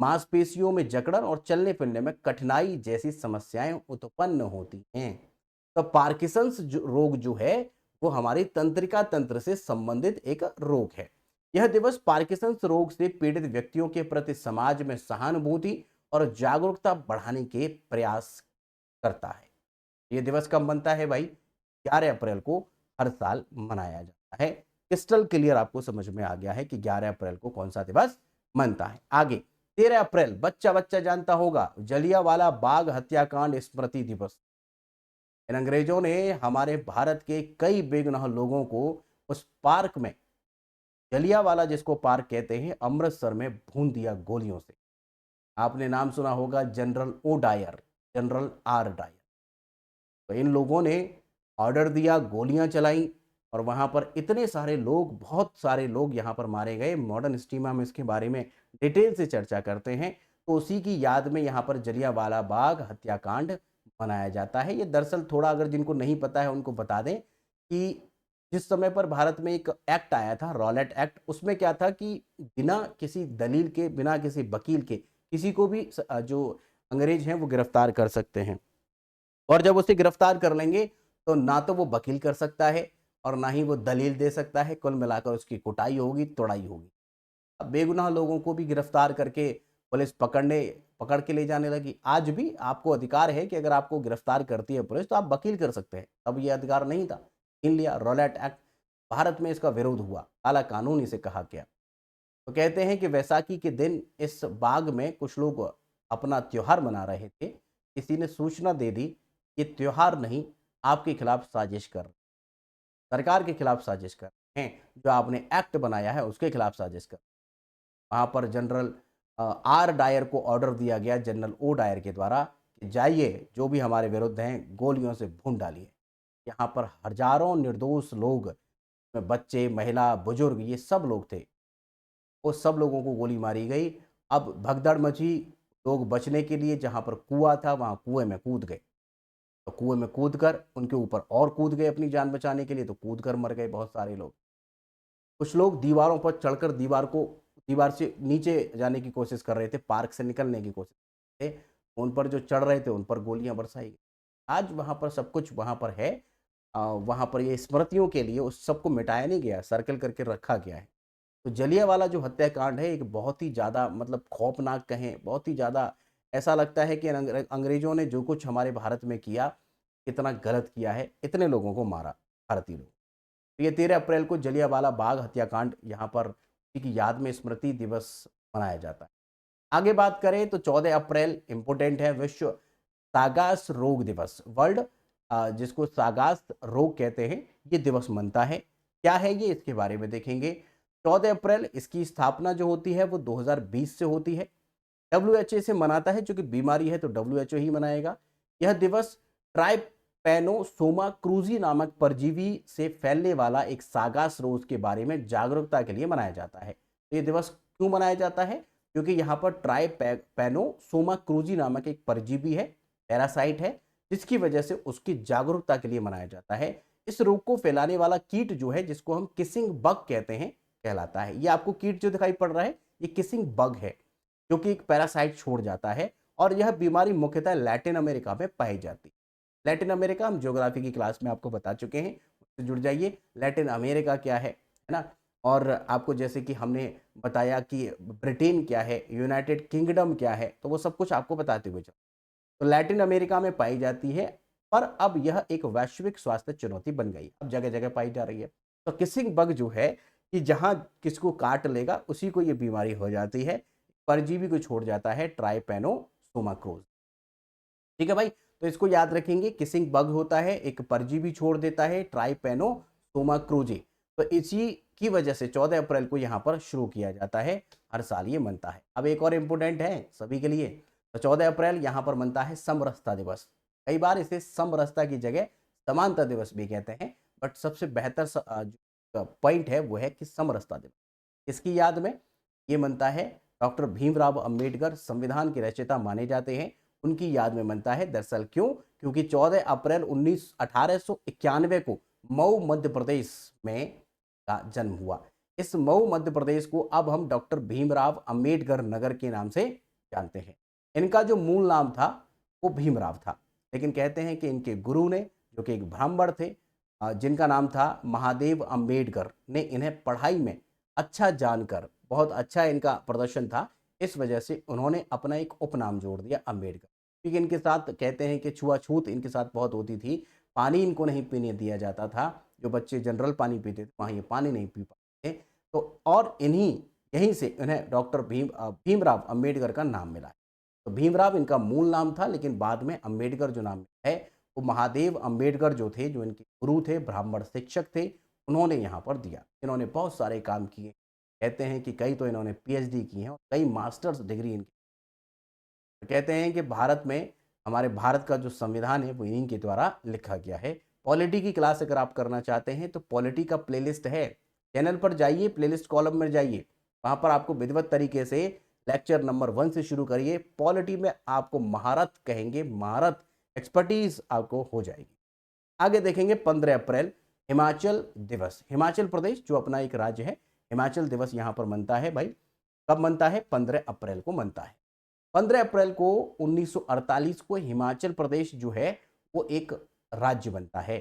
Speaker 1: मांसपेशियों में जकड़न और चलने फिरने में कठिनाई जैसी समस्याएं उत्पन्न होती हैं। तो पार्किंसंस रोग जो है वो हमारी तंत्रिका तंत्र से संबंधित एक रोग है। यह दिवस पार्किंसंस रोग से पीड़ित व्यक्तियों के प्रति समाज में सहानुभूति और जागरूकता बढ़ाने के प्रयास करता है। ये दिवस कब बनता है भाई? 11 अप्रैल को हर साल मनाया जाता है। क्रिस्टल क्लियर आपको समझ में आ गया है कि 11 अप्रैल को कौन सा दिवस मनता है। आगे 13 अप्रैल बच्चा बच्चा जानता होगा, जलियांवाला बाग हत्याकांड स्मृति दिवस। इन अंग्रेजों ने हमारे भारत के कई बेगुनाह लोगों को उस पार्क में, जलियांवाला जिसको पार्क कहते हैं, अमृतसर में भून दिया गोलियों से। आपने नाम सुना होगा general O Dyer, general R Dyer. तो इन लोगों ने ऑर्डर दिया, गोलियां चलाई और वहां पर इतने सारे लोग, बहुत सारे लोग यहां पर मारे गए। मॉडर्न हिस्ट्री में हम इसके बारे में डिटेल से चर्चा करते हैं। तो उसी की याद में यहां पर जलियांवाला बाग हत्याकांड मनाया जाता है। ये दरअसल थोड़ा अगर जिनको नहीं पता है उनको बता दें कि जिस समय पर भारत में एक एक्ट आया था, रॉलेट एक्ट, उसमें क्या था कि बिना किसी दलील के, बिना किसी वकील के, किसी को भी जो अंग्रेज हैं वो गिरफ्तार कर सकते हैं। और जब उसे गिरफ्तार कर लेंगे तो ना तो वो वकील कर सकता है और ना ही वो दलील दे सकता है। कुल मिलाकर उसकी कुटाई होगी, तोड़ाई होगी। अब बेगुनाह लोगों को भी गिरफ्तार करके पुलिस पकड़ के ले जाने लगी। आज भी आपको अधिकार है कि अगर आपको गिरफ्तार करती है पुलिस तो आप वकील कर सकते हैं। तब ये अधिकार नहीं था, छीन लिया। रॉलेट एक्ट, भारत में इसका विरोध हुआ, काला कानून इसे कहा गया। तो कहते हैं कि वैसाखी के दिन इस बाग में कुछ लोग अपना त्योहार मना रहे थे। किसी ने सूचना दे दी, ये त्योहार नहीं, आपके खिलाफ साजिश कर, सरकार के खिलाफ साजिश कर रहे हैं, जो आपने एक्ट बनाया है उसके खिलाफ साजिश कर। वहां पर जनरल आर डायर को ऑर्डर दिया गया, जनरल ओ डायर के द्वारा, कि जाइए जो भी हमारे विरुद्ध हैं गोलियों से भून डालिए। यहाँ पर हजारों निर्दोष लोग, बच्चे, महिला, बुजुर्ग, ये सब लोग थे। वो सब लोगों को गोली मारी गई। अब भगदड़ मची। लोग बचने के लिए जहां पर कुआं था वहां कुएं में कूद गए। तो कुएं में कूद कर उनके ऊपर और कूद गए अपनी जान बचाने के लिए, तो कूद कर मर गए बहुत सारे लोग। कुछ लोग दीवारों पर चढ़कर दीवार से नीचे जाने की कोशिश कर रहे थे, पार्क से निकलने की कोशिश कर रहे थे। उन पर जो चढ़ रहे थे उन पर गोलियां बरसाई गई। आज वहां पर सब कुछ वहां पर है। वहां पर ये स्मृतियों के लिए उस सबको मिटाया नहीं गया, सर्कल करके रखा गया है। तो जलियांवाला जो हत्याकांड है एक बहुत ही ज़्यादा, मतलब खौफनाक कहें, बहुत ही ज़्यादा ऐसा लगता है कि अंग्रेजों ने जो कुछ हमारे भारत में किया, कितना गलत किया है, इतने लोगों को मारा, भारतीय लोग। तो ये 13 अप्रैल को जलियांवाला बाग हत्याकांड यहाँ पर उसी की याद में स्मृति दिवस मनाया जाता है। आगे बात करें तो 14 अप्रैल इम्पोर्टेंट है, विश्व सागास रोग दिवस। वर्ल्ड जिसको सागास रोग कहते हैं, ये दिवस मनता है। क्या है ये, इसके बारे में देखेंगे। 14 अप्रैल, इसकी स्थापना जो होती है वो 2020 से होती है। डब्ल्यूएचओ इसे मनाता है, चूंकि बीमारी है तो डब्ल्यूएचओ ही मनाएगा। यह दिवस ट्राइपैनोसोमा क्रूजी नामक परजीवी से फैलने वाला एक सागास रोग के बारे में जागरूकता के लिए मनाया जाता है। तो ये दिवस क्यों मनाया जाता है? क्योंकि यहाँ पर ट्राइपैनोसोमा क्रूजी नामक एक परजीवी है, पैरासाइट है, जिसकी वजह से उसकी जागरूकता के लिए मनाया जाता है। इस रोग को फैलाने वाला कीट जो है, जिसको हम किसिंग बग कहते हैं, कहलाता है। ये आपको कीट जो दिखाई पड़ रहा है, ये किसिंग बग है, जो कि एक पैरासाइट छोड़ जाता है। और यह बीमारी मुख्यतः लैटिन अमेरिका में पाई जाती है। लैटिन अमेरिका हम ज्योग्राफी की क्लास में आपको बता चुके हैं, उससे जुड़ जाइए। लैटिन अमेरिका क्या है ना। और आपको जैसे कि हमने बताया कि ब्रिटेन क्या है, यूनाइटेड किंगडम क्या है, तो वो सब कुछ आपको बताते हुए चलो। तो लैटिन अमेरिका में पाई जाती है, पर अब यह एक वैश्विक स्वास्थ्य चुनौती बन गई, अब जगह जगह पाई जा रही है। तो किसिंग बग जो है कि जहां किसको काट लेगा उसी को ये बीमारी हो जाती है, परजीवी को छोड़ जाता है, ट्राइपैनोसोमाक्रोज। ठीक है भाई, तो इसको याद रखेंगे। किसिंग बग होता है, एक परजीवी छोड़ देता है, ट्राइपैनोसोमाक्रोजे। तो इसी की वजह से 14 अप्रैल को यहाँ पर शुरू किया जाता है, हर साल ये मनता है। अब एक और इम्पोर्टेंट है सभी के लिए, तो 14 अप्रैल यहाँ पर बनता है समरसता दिवस। कई बार इसे समरसता की जगह समानता दिवस भी कहते हैं, बट सबसे बेहतर जो पॉइंट है वो है कि समरसता दिवस। इसकी याद में ये बनता है। डॉक्टर भीमराव अंबेडकर संविधान के रचयिता माने जाते हैं, उनकी याद में बनता है। दरअसल क्यों? क्योंकि 14 अप्रैल 1891 को मऊ मध्य प्रदेश में का जन्म हुआ। इस मऊ मध्य प्रदेश को अब हम डॉक्टर भीमराव अंबेडकर नगर के नाम से जानते हैं। इनका जो मूल नाम था वो भीमराव था, लेकिन कहते हैं कि इनके गुरु ने, जो कि एक ब्राह्मण थे, जिनका नाम था महादेव अंबेडकर, ने इन्हें पढ़ाई में अच्छा जानकर, बहुत अच्छा इनका प्रदर्शन था, इस वजह से उन्होंने अपना एक उपनाम जोड़ दिया अंबेडकर। क्योंकि इनके साथ कहते हैं कि छुआछूत इनके साथ बहुत होती थी। पानी इनको नहीं पीने दिया जाता था। जो बच्चे जनरल पानी पीते थे वहाँ ये पानी नहीं पी पाते थे। तो और यहीं से इन्हें डॉक्टर भीमराव अंबेडकर का नाम मिला है। तो भीमराव इनका मूल नाम था, लेकिन बाद में अंबेडकर जो नाम है वो महादेव अंबेडकर जो थे, जो इनके गुरु थे, ब्राह्मण शिक्षक थे, उन्होंने यहाँ पर दिया। इन्होंने बहुत सारे काम किए। कहते हैं कि कई तो इन्होंने पीएचडी की हैं और कई मास्टर्स डिग्री इनकी। कहते हैं कि भारत में, हमारे भारत का जो संविधान है वो इन्हीं के द्वारा लिखा गया है। पॉलिटी की क्लास अगर आप करना चाहते हैं तो पॉलिटी का प्लेलिस्ट है, चैनल पर जाइए, प्लेलिस्ट कॉलम में जाइए, वहाँ पर आपको विधिवत तरीके से लेक्चर नंबर 1 से शुरू करिए। पॉलिटी में आपको महारत कहेंगे, महारत, एक्सपर्टीज आपको हो जाएगी। आगे देखेंगे 15 अप्रैल हिमाचल दिवस। हिमाचल प्रदेश जो अपना एक राज्य है, हिमाचल दिवस यहाँ पर मनता है भाई। कब मनता है? 15 अप्रैल को मनता है। 15 अप्रैल को 1948 को हिमाचल प्रदेश जो है वो एक राज्य बनता है।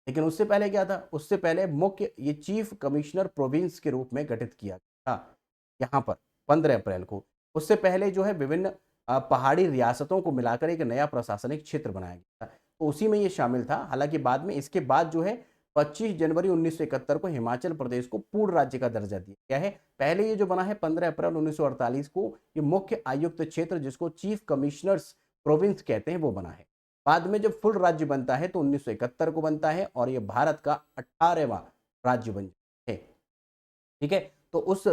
Speaker 1: लेकिन उससे पहले क्या था? उससे पहले मुख्य ये चीफ कमिश्नर प्रोविंस के रूप में गठित किया गया था यहाँ पर 15 अप्रैल को। उससे पहले जो है विभिन्न पहाड़ी रियासतों को मिलाकर एक नया प्रशासनिक क्षेत्र बनाया गया था, तो उसी में ये शामिल था। हालांकि बाद में, इसके बाद जो है 25 जनवरी 1971 को हिमाचल प्रदेश को पूर्ण राज्य का दर्जा दिया गया है। पहले ये जो बना है 15 अप्रैल 1948 को, ये मुख्य आयुक्त क्षेत्र, जिसको चीफ कमिश्नर्स प्रोविंस कहते हैं, वो बना है। बाद में जब फुल राज्य बनता है तो 1971 को बनता है और ये भारत का 18वां राज्य बन है। ठीक है, तो उस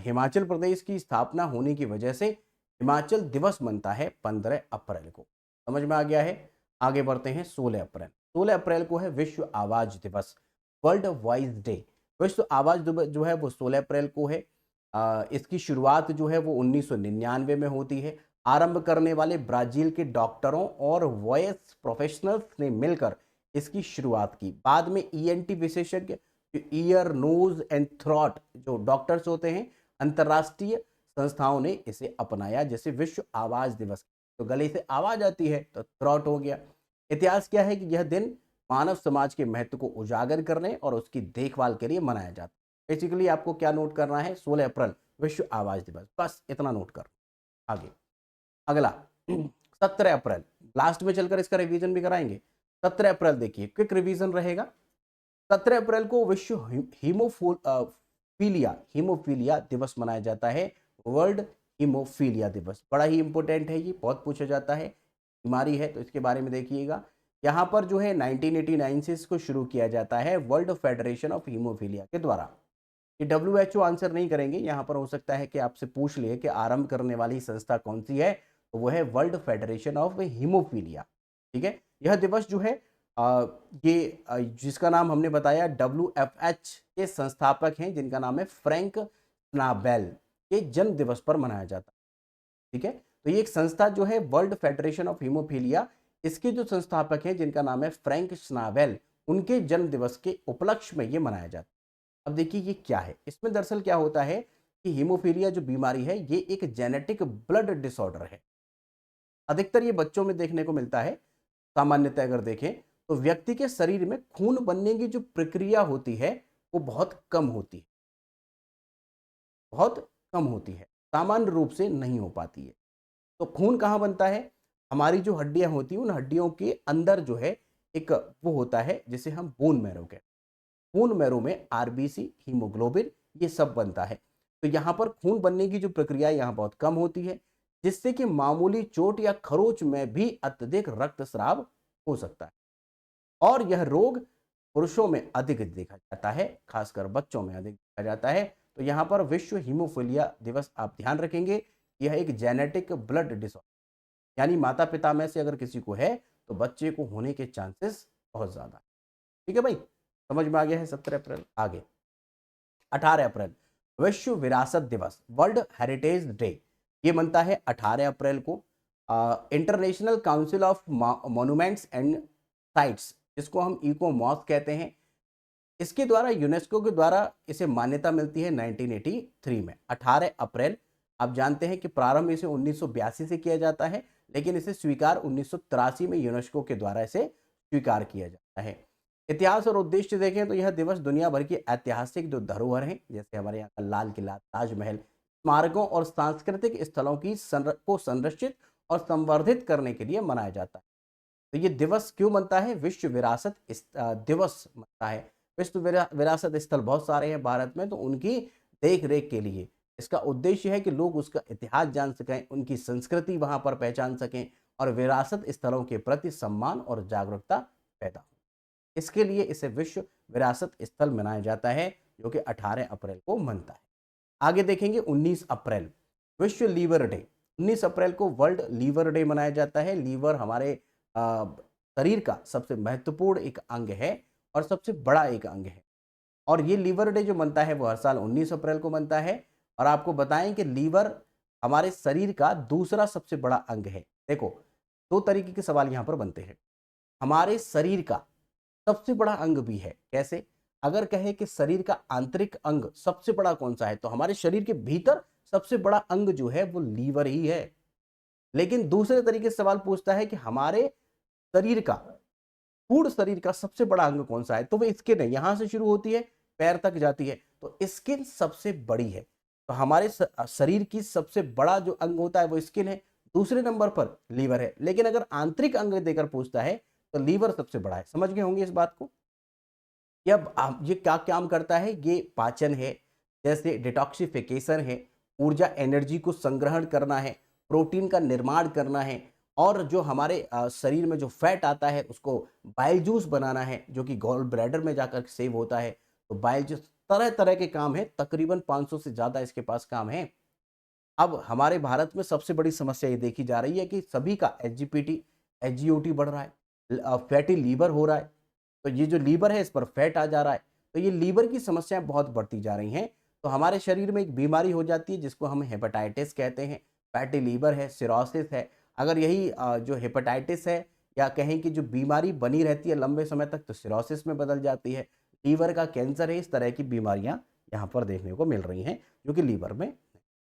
Speaker 1: हिमाचल प्रदेश की स्थापना होने की वजह से हिमाचल दिवस बनता है 15 अप्रैल को। समझ में आ गया है? आगे बढ़ते हैं 16 अप्रैल। 16 अप्रैल को है विश्व आवाज दिवस, वर्ल्ड वॉइस डे। विश्व आवाज दिवस जो है वो 16 अप्रैल को है। इसकी शुरुआत जो है वो 1999 में होती है। आरंभ करने वाले ब्राजील के डॉक्टरों और वॉइस प्रोफेशनल्स ने मिलकर इसकी शुरुआत की। बाद में ईएनटी विशेषज्ञ, ईयर नोज एंड थ्रॉट जो डॉक्टर्स होते हैं, अंतरराष्ट्रीय संस्थाओं ने इसे अपनाया। जैसे विश्व आवाज दिवस, तो गले से आवाज आती है तो थ्रॉट हो गया। इतिहास क्या है कि यह दिन मानव समाज के महत्व को उजागर करने और उसकी देखभाल के लिए मनाया जाता है। बेसिकली आपको क्या नोट करना है? 16 अप्रैल विश्व आवाज दिवस, बस इतना नोट कर। आगे अगला 17 अप्रैल, लास्ट में चलकर इसका रिवीजन भी कराएंगे। 17 अप्रैल देखिए, क्विक रिवीजन रहेगा। 17 अप्रैल को विश्व हीमोफीलिया दिवस मनाया जाता है, वर्ल्ड हीमोफीलिया दिवस। बड़ा ही इंपॉर्टेंट है, ये बहुत पूछा जाता है। बीमारी है तो इसके बारे में देखिएगा। यहाँ पर जो है 1989 से इसको शुरू किया जाता है वर्ल्ड फेडरेशन ऑफ हीमोफीलिया के द्वारा। ये WHO आंसर नहीं करेंगे, यहाँ पर हो सकता है कि आपसे पूछ लिए कि आरंभ करने वाली संस्था कौन सी है, तो वो है वर्ल्ड फेडरेशन ऑफ हीमोफीलिया। ठीक है, यह दिवस जो है जिसका नाम हमने बताया WFH के संस्थापक हैं, जिनका नाम है फ्रैंक स्नाबेल, ये जन्म दिवस पर मनाया जाता है। ठीक है, तो ये एक संस्था जो है वर्ल्ड फेडरेशन ऑफ हीमोफीलिया, इसके जो संस्थापक हैं जिनका नाम है फ्रैंक स्नाबेल, उनके जन्म दिवस के उपलक्ष्य में ये मनाया जाता है। अब देखिए ये क्या है, इसमें दरअसल क्या होता है कि हीमोफीलिया जो बीमारी है ये एक जेनेटिक ब्लड डिसऑर्डर है। अधिकतर ये बच्चों में देखने को मिलता है। सामान्यतः अगर देखें तो व्यक्ति के शरीर में खून बनने की जो प्रक्रिया होती है वो बहुत कम होती है, बहुत कम होती है, सामान्य रूप से नहीं हो पाती है। तो खून कहाँ बनता है? हमारी जो हड्डियां होती हैं उन हड्डियों के अंदर जो है एक वो होता है जिसे हम बोन मैरो कहते हैं। खून मैरो में आरबीसी, हीमोग्लोबिन, ये सब बनता है। तो यहाँ पर खून बनने की जो प्रक्रिया यहाँ बहुत कम होती है, जिससे कि मामूली चोट या खरोच में भी अत्यधिक रक्तस्राव हो सकता है। और यह रोग पुरुषों में अधिक देखा जाता है, खासकर बच्चों में अधिक देखा जाता है। तो यहाँ पर विश्व हीमोफीलिया दिवस आप ध्यान रखेंगे, यह एक जेनेटिक ब्लड डिसऑर्डर। यानी माता पिता में से अगर किसी को है तो बच्चे को होने के चांसेस बहुत ज़्यादा। ठीक है भाई, समझ में आ गया है। 17 अप्रैल। आगे 18 अप्रैल विश्व विरासत दिवस, वर्ल्ड हेरिटेज डे। ये बनता है 18 अप्रैल को। International council of monuments and sites, जिसको हम इकोमॉस कहते हैं, इसके द्वारा यूनेस्को के द्वारा इसे मान्यता मिलती है 1983 में। 18 अप्रैल, आप जानते हैं कि प्रारंभ इसे 1982 से किया जाता है, लेकिन इसे स्वीकार 1983 में यूनेस्को के द्वारा इसे स्वीकार किया जाता है। इतिहास और उद्देश्य देखें तो यह दिवस दुनिया भर की ऐतिहासिक जो धरोहर हैं, जैसे हमारे यहाँ का लाल किला, ताजमहल, स्मारकों और सांस्कृतिक स्थलों की को संरक्षित और संवर्धित करने के लिए मनाया जाता है। तो ये दिवस क्यों बनता है? विश्व विरासत दिवस बनता है। विश्व विरासत स्थल बहुत सारे हैं भारत में, तो उनकी देख रेख के लिए इसका उद्देश्य है कि लोग उसका इतिहास जान सकें, उनकी संस्कृति वहां पर पहचान सकें और विरासत स्थलों के प्रति सम्मान और जागरूकता पैदा हो। इसके लिए इसे विश्व विरासत स्थल मनाया जाता है, जो कि 18 अप्रैल को मनता है। आगे देखेंगे 19 अप्रैल, विश्व लीवर डे। 19 अप्रैल को वर्ल्ड लीवर डे मनाया जाता है। लीवर हमारे शरीर का सबसे महत्वपूर्ण एक अंग है और सबसे बड़ा एक अंग है। और ये लीवर डे जो बनता है वो हर साल 19 अप्रैल को बनता है। और आपको बताएं कि लीवर हमारे शरीर का दूसरा सबसे बड़ा अंग है। देखो, दो तरीके के सवाल यहाँ पर बनते हैं। हमारे शरीर का सबसे बड़ा अंग भी है, कैसे? अगर कहे कि शरीर का आंतरिक अंग सबसे बड़ा कौन सा है, तो हमारे शरीर के भीतर सबसे बड़ा अंग जो है वो लीवर ही है। लेकिन दूसरे तरीके से सवाल पूछता है कि हमारे शरीर का, पूर्ण शरीर का सबसे बड़ा अंग कौन सा है, तो वो स्किन है। यहां से शुरू होती है, पैर तक जाती है, तो स्किन सबसे बड़ी है। तो हमारे शरीर की सबसे बड़ा जो अंग होता है वो स्किन है, दूसरे नंबर पर लीवर है। लेकिन अगर आंतरिक अंग देकर पूछता है तो लीवर सबसे बड़ा है। समझ गए होंगे इस बात को। ये क्या काम करता है? ये पाचन है, जैसे डिटॉक्सिफिकेशन है, ऊर्जा एनर्जी को संग्रहण करना है, प्रोटीन का निर्माण करना है, और जो हमारे शरीर में जो फैट आता है उसको बाइल जूस बनाना है, जो कि गॉल ब्लैडर में जाकर सेव होता है। तो बाइल जूस, तरह तरह के काम है, तकरीबन 500 से ज़्यादा इसके पास काम है। अब हमारे भारत में सबसे बड़ी समस्या ये देखी जा रही है कि सभी का एसजीपीटी, एसजीओटी बढ़ रहा है, फैटी लीवर हो रहा है। तो ये जो लीवर है इस पर फैट आ जा रहा है, तो ये लीवर की समस्याएं बहुत बढ़ती जा रही हैं। तो हमारे शरीर में एक बीमारी हो जाती है जिसको हम हेपेटाइटिस कहते हैं, फैटी लीवर है, सिरोसिस है। अगर यही जो हेपेटाइटिस है, या कहें कि जो बीमारी बनी रहती है लंबे समय तक, तो सिरोसिस में बदल जाती है। लीवर का कैंसर है, इस तरह की बीमारियां यहाँ पर देखने को मिल रही हैं, जो कि लीवर में।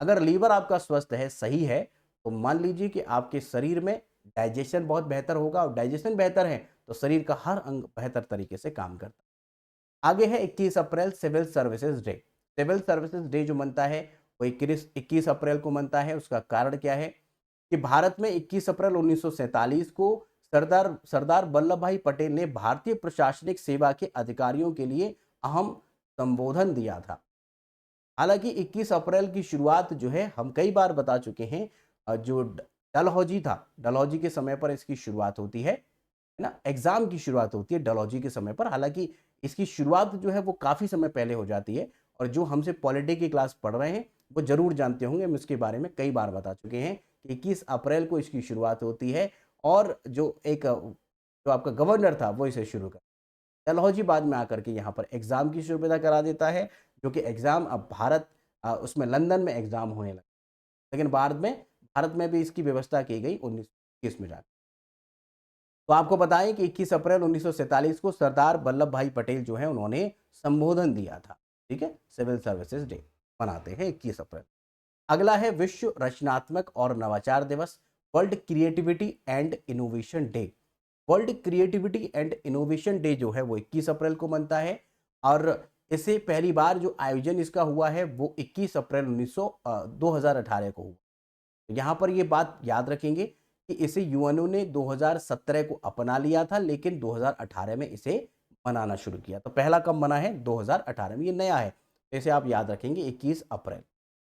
Speaker 1: अगर लीवर आपका स्वस्थ है, सही है, तो मान लीजिए कि आपके शरीर में डाइजेशन बहुत बेहतर होगा, और डाइजेशन बेहतर है तो शरीर का हर अंग बेहतर तरीके से काम करता है। आगे है 21 अप्रैल, civil services day. Civil services day जो मनता है वो 21 अप्रैल को मनता है। उसका कारण क्या है कि भारत में 21 अप्रैल 1947 को सरदार सरदार वल्लभ भाई पटेल ने भारतीय प्रशासनिक सेवा के अधिकारियों के लिए अहम संबोधन दिया था। हालांकि 21 अप्रैल की शुरुआत जो है, हम कई बार बता चुके हैं, जो डलहौजी था, डलहौजी के समय पर इसकी शुरुआत होती है ना। एग्जाम की शुरुआत होती है डलहौजी के समय पर। हालांकि इसकी शुरुआत जो है वो काफ़ी समय पहले हो जाती है, और जो हमसे पॉलिटी की क्लास पढ़ रहे हैं वो जरूर जानते होंगे, हम इसके बारे में कई बार बता चुके हैं कि 21 अप्रैल को इसकी शुरुआत होती है। और जो आपका गवर्नर था वो इसे शुरू कर, डलहौजी बाद में आकर के यहाँ पर एग्ज़ाम की सुविधा करा देता है, जो कि एग्ज़ाम अब उसमें लंदन में एग्ज़ाम होने लगा। लेकिन बाद में भारत में भी इसकी व्यवस्था की गई 1921 में जाकर। तो आपको बताएं कि 21 अप्रैल 1947 को सरदार वल्लभ भाई पटेल जो है उन्होंने संबोधन दिया था। ठीक है, सिविल सर्विसेज डे मनाते हैं 21 अप्रैल। अगला है विश्व रचनात्मक और नवाचार दिवस, world creativity and innovation day. World creativity and innovation day जो है वो 21 अप्रैल को मनता है। और इसे पहली बार जो आयोजन इसका हुआ है वो 21 अप्रैल 2018 को हुआ। तो यहाँ पर ये बात याद रखेंगे कि इसे यूएनओ ने 2017 को अपना लिया था, लेकिन 2018 में इसे मनाना शुरू किया। तो पहला कब मना है? 2018 में। ये नया है, तो इसे आप याद रखेंगे 21 अप्रैल।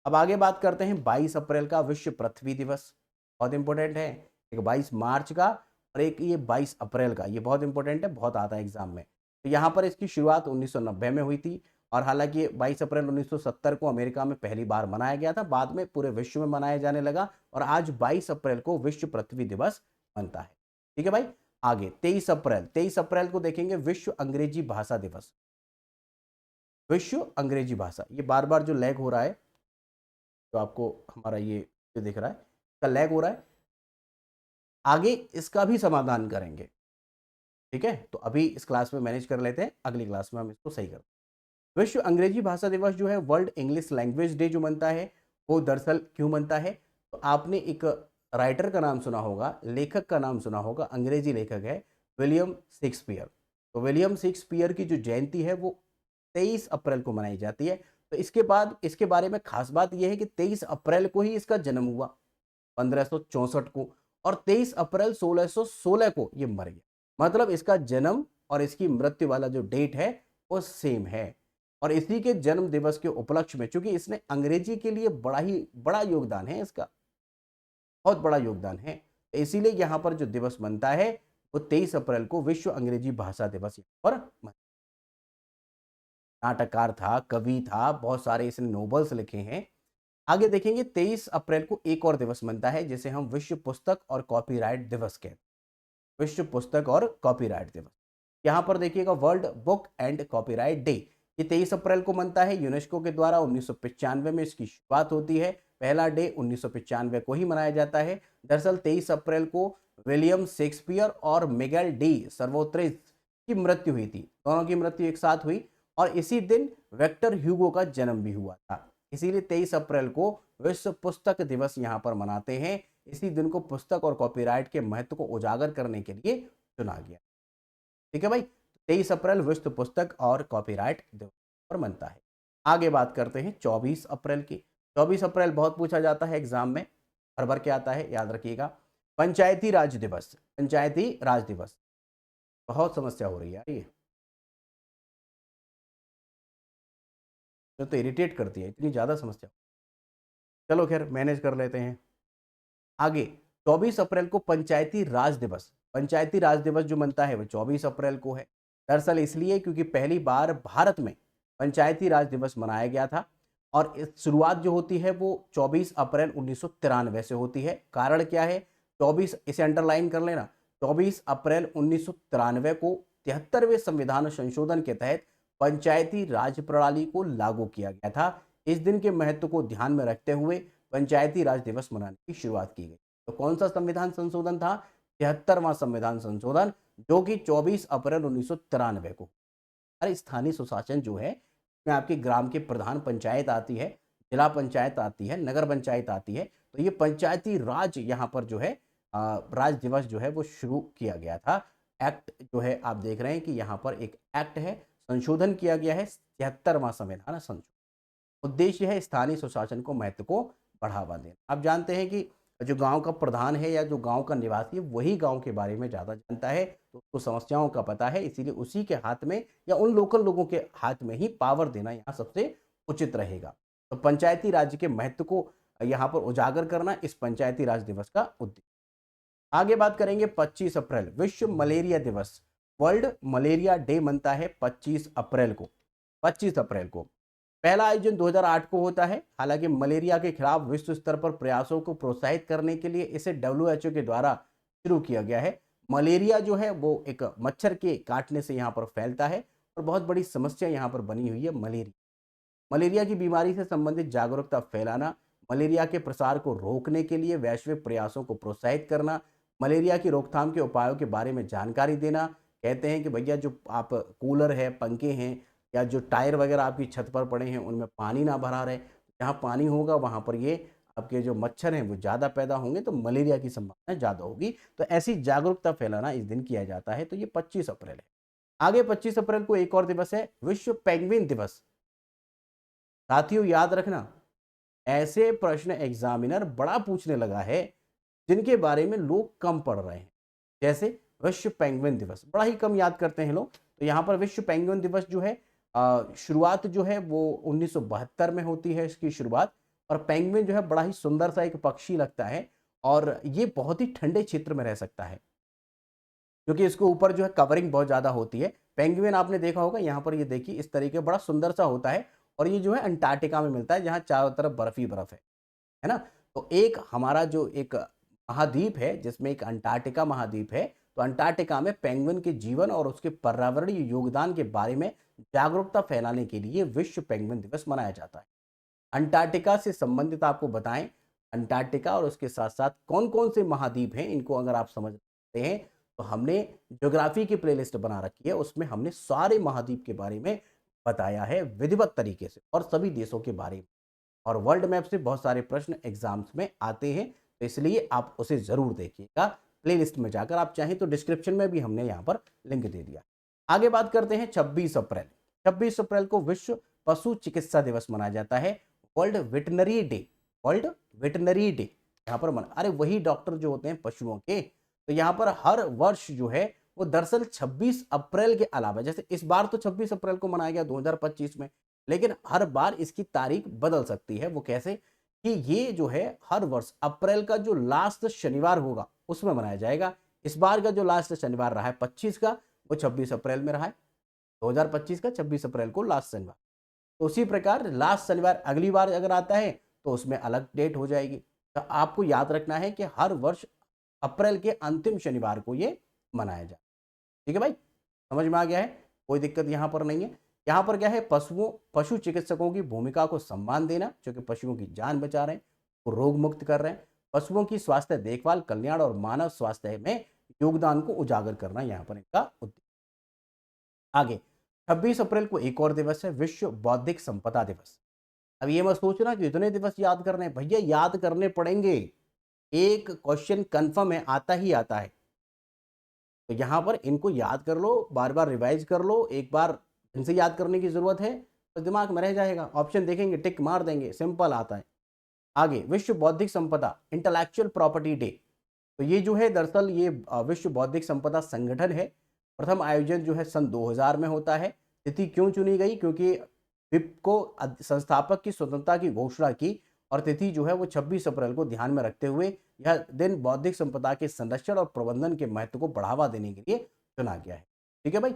Speaker 1: अब आगे बात करते हैं 22 अप्रैल का, विश्व पृथ्वी दिवस। बहुत इंपॉर्टेंट है। एक 22 मार्च का और एक ये 22 अप्रैल का, ये बहुत इंपॉर्टेंट है, बहुत आता है एग्जाम में। तो यहाँ पर इसकी शुरुआत 1990 में हुई थी, और हालांकि 22 अप्रैल 1970 को अमेरिका में पहली बार मनाया गया था, बाद में पूरे विश्व में मनाया जाने लगा और आज 22 अप्रैल को विश्व पृथ्वी दिवस बनता है। ठीक है भाई। आगे 23 अप्रैल को देखेंगे विश्व अंग्रेजी भाषा दिवस। विश्व अंग्रेजी भाषा, ये बार बार जो लैग हो रहा है, तो आपको हमारा ये जो दिख रहा है इसका लैग हो रहा है, आगे इसका भी समाधान करेंगे। ठीक है, तो अभी इस क्लास में मैनेज कर लेते हैं, अगली क्लास में हम इसको सही करते हैं। विश्व अंग्रेजी भाषा दिवस जो है, वर्ल्ड इंग्लिश लैंग्वेज डे जो बनता है, वो दरअसल क्यों बनता है? तो आपने एक राइटर का नाम सुना होगा, लेखक का नाम सुना होगा, अंग्रेजी लेखक है विलियम शेक्सपियर। तो विलियम शेक्सपियर की जो जयंती है वो 23 अप्रैल को मनाई जाती है। तो इसके बाद इसके बारे में खास बात यह है कि 23 अप्रैल को ही इसका जन्म हुआ 1564 को, और 23 अप्रैल 1616 को ये मर गया। मतलब इसका जन्म और इसकी मृत्यु वाला जो डेट है वो सेम है। और इसी के जन्म दिवस के उपलक्ष्य में, चूंकि इसने अंग्रेजी के लिए बड़ा योगदान है, इसका बहुत बड़ा योगदान है, तो इसीलिए यहाँ पर जो दिवस बनता है वो 23 अप्रैल को विश्व अंग्रेजी भाषा दिवस यहाँ पर। नाटककार था, कवि था, बहुत सारे इसने नोवेल्स लिखे हैं। आगे देखेंगे 23 अप्रैल को एक और दिवस बनता है जिसे हम विश्व पुस्तक और कॉपीराइट दिवस कहते हैं। विश्व पुस्तक और कॉपीराइट दिवस, यहाँ पर देखिएगा world book and copyright day, ये 23 अप्रैल को बनता है। यूनेस्को के द्वारा 1995 में इसकी शुरुआत होती है। पहला डे 1995 को ही मनाया जाता है। दरअसल 23 अप्रैल को विलियम शेक्सपियर और मिगेल डी सर्वोत्रेस की मृत्यु हुई थी, दोनों की मृत्यु एक साथ हुई। और इसी दिन विक्टर ह्यूगो का जन्म भी हुआ था, इसीलिए 23 अप्रैल को विश्व पुस्तक दिवस यहाँ पर मनाते हैं। इसी दिन को पुस्तक और कॉपीराइट के महत्व को उजागर करने के लिए चुना गया। ठीक है भाई, 23 अप्रैल विश्व पुस्तक और कॉपीराइट दिवस पर बनता है। आगे बात करते हैं 24 अप्रैल की। 24 अप्रैल बहुत पूछा जाता है एग्जाम में, हर बार क्या आता है याद रखिएगा, पंचायती राज दिवस। पंचायती राज दिवस, बहुत समस्या हो रही है यार, ये तो इरिटेट करती है, इतनी ज्यादा समस्या। चलो खैर मैनेज कर लेते हैं। आगे 24 अप्रैल को पंचायती राज दिवस। पंचायती राज दिवस जो बनता है वो 24 अप्रैल को है। दरअसल इसलिए क्योंकि पहली बार भारत में पंचायती राज दिवस मनाया गया था, और इस शुरुआत जो होती है वो 24 अप्रैल 1993 से होती है। कारण क्या है? 24, इसे अंडरलाइन कर लेना, 24 अप्रैल 1993 को 73वें संविधान संशोधन के तहत पंचायती राज प्रणाली को लागू किया गया था। इस दिन के महत्व को ध्यान में रखते हुए पंचायती राज दिवस मनाने की शुरुआत की गई। तो कौन सा संविधान संशोधन था? 73वां संविधान संशोधन, जो कि 24 अप्रैल 1993 को। अरे स्थानीय सुशासन जो है, इसमें आपके ग्राम के प्रधान पंचायत आती है, जिला पंचायत आती है, नगर पंचायत आती है। तो ये पंचायती राज यहाँ पर जो है राज दिवस जो है वो शुरू किया गया था। एक्ट जो है आप देख रहे हैं कि यहाँ पर एक एक्ट है, संशोधन किया गया है, 73वां संविधान संशोधन। उद्देश्य है स्थानीय सुशासन को महत्व को बढ़ावा देना। आप जानते हैं कि जो गांव का प्रधान है या जो गांव का निवासी है वही गांव के बारे में ज़्यादा जानता है, तो उसको समस्याओं का पता है, इसीलिए उसी के हाथ में या उन लोकल लोगों के हाथ में ही पावर देना यहाँ सबसे उचित रहेगा। तो पंचायती राज के महत्व को यहाँ पर उजागर करना इस पंचायती राज दिवस का उद्देश्य। आगे बात करेंगे 25 अप्रैल विश्व मलेरिया दिवस। वर्ल्ड मलेरिया डे मनता है 25 अप्रैल को। 25 अप्रैल को पहला आयोजन 2008 को होता है। हालांकि मलेरिया के खिलाफ विश्व स्तर पर प्रयासों को प्रोत्साहित करने के लिए इसे WHO के द्वारा शुरू किया गया है। मलेरिया जो है वो एक मच्छर के काटने से यहाँ पर फैलता है और बहुत बड़ी समस्या यहाँ पर बनी हुई है मलेरिया। मलेरिया की बीमारी से संबंधित जागरूकता फैलाना, मलेरिया के प्रसार को रोकने के लिए वैश्विक प्रयासों को प्रोत्साहित करना, मलेरिया की रोकथाम के उपायों के बारे में जानकारी देना। कहते हैं कि भैया जो आप कूलर है, पंखे हैं, या जो टायर वगैरह आपकी छत पर पड़े हैं उनमें पानी ना भरा रहे। जहाँ पानी होगा वहाँ पर ये आपके जो मच्छर हैं वो ज़्यादा पैदा होंगे, तो मलेरिया की संभावना ज़्यादा होगी। तो ऐसी जागरूकता फैलाना इस दिन किया जाता है। तो ये 25 अप्रैल है। आगे 25 अप्रैल को एक और दिवस है, विश्व पेंगुइन दिवस। साथियों याद रखना, ऐसे प्रश्न एग्जामिनर बड़ा पूछने लगा है जिनके बारे में लोग कम पढ़ रहे हैं, जैसे विश्व पेंगुइन दिवस बड़ा ही कम याद करते हैं लोग। तो यहाँ पर विश्व पेंगुइन दिवस जो है शुरुआत जो है वो 1972 में होती है इसकी शुरुआत। और पेंगुइन जो है बड़ा ही सुंदर सा एक पक्षी लगता है, और ये बहुत ही ठंडे क्षेत्र में रह सकता है। क्योंकि इसके ऊपर जो है कवरिंग बहुत ज़्यादा होती है। पेंगुइन आपने देखा होगा, यहाँ पर ये देखिए इस तरीके बड़ा सुंदर सा होता है और ये जो है अंटार्कटिका में मिलता है, जहाँ चारों तरफ बर्फ ही बर्फ है ना? तो एक हमारा जो एक महाद्वीप है जिसमें एक अंटार्कटिका महाद्वीप है, तो अंटार्कटिका में पेंगुइन के जीवन और उसके पर्यावरणीय योगदान के बारे में जागरूकता फैलाने के लिए विश्व पेंगुइन दिवस मनाया जाता है। अंटार्कटिका से संबंधित आपको बताएं, अंटार्कटिका और उसके साथ साथ कौन कौन से महाद्वीप हैं, इनको अगर आप समझते हैं तो हमने ज्योग्राफी की प्लेलिस्ट बना रखी है, उसमें हमने सारे महाद्वीप के बारे में बताया है विधिवत तरीके से और सभी देशों के बारे में। और वर्ल्ड मैप से बहुत सारे प्रश्न एग्जाम्स में आते हैं, तो इसलिए आप उसे जरूर देखिएगा। प्लेलिस्ट में जाकर आप चाहें तो डिस्क्रिप्शन में भी हमने यहाँ पर लिंक दे दिया। आगे बात करते हैं 26 अप्रैल। 26 अप्रैल को विश्व पशु चिकित्सा दिवस मनाया जाता है, world veterinary day. World veterinary day यहाँ पर अरे वही डॉक्टर जो होते हैं पशुओं के, तो यहाँ पर हर वर्ष जो है वो दरअसल 26 अप्रैल के अलावा, जैसे इस बार तो 26 अप्रैल को मनाया गया 2025 में, लेकिन हर बार इसकी तारीख बदल सकती है। वो कैसे कि ये जो है हर वर्ष अप्रैल का जो लास्ट शनिवार होगा उसमें मनाया जाएगा। इस बार का जो लास्ट शनिवार रहा है 25 का, वो 26 अप्रैल में रहा है। 2025 का 26 अप्रैल को लास्ट शनिवार, तो उसी प्रकार लास्ट शनिवार अगली बार अगर आता है तो उसमें अलग डेट हो जाएगी। तो आपको याद रखना है कि हर वर्ष अप्रैल के अंतिम शनिवार को ये मनाया जाए। ठीक है भाई, समझ में आ गया है, कोई दिक्कत यहाँ पर नहीं है। यहाँ पर क्या है, पशु चिकित्सकों की भूमिका को सम्मान देना, जो कि पशुओं की जान बचा रहे हैं, वो रोग मुक्त कर रहे हैं, पशुओं की स्वास्थ्य देखभाल, कल्याण और मानव स्वास्थ्य में योगदान को उजागर करना यहाँ पर इनका उद्देश्य। आगे 26 अप्रैल को एक और दिवस है, विश्व बौद्धिक संपदा दिवस। अब ये मत सोचना कि इतने दिवस याद करने, भैया याद करने पड़ेंगे, एक क्वेश्चन कंफर्म है, आता ही आता है। तो यहाँ पर इनको याद कर लो, बार बार रिवाइज कर लो, एक बार इनसे याद करने की जरूरत है तो दिमाग में रह जाएगा। ऑप्शन देखेंगे टिक मार देंगे, सिंपल आता है। आगे विश्व बौद्धिक संपदा इंटेलेक्चुअल प्रॉपर्टी डे, तो ये जो है दरअसल ये विश्व बौद्धिक संपदा संगठन है। प्रथम आयोजन जो है सन 2000 में होता है। तिथि क्यों चुनी गई, क्योंकि विप को संस्थापक की स्वतंत्रता की घोषणा की और तिथि जो है वो 26 अप्रैल को ध्यान में रखते हुए यह दिन बौद्धिक संपदा के संरक्षण और प्रबंधन के महत्व को बढ़ावा देने के लिए चुना गया है। ठीक है भाई,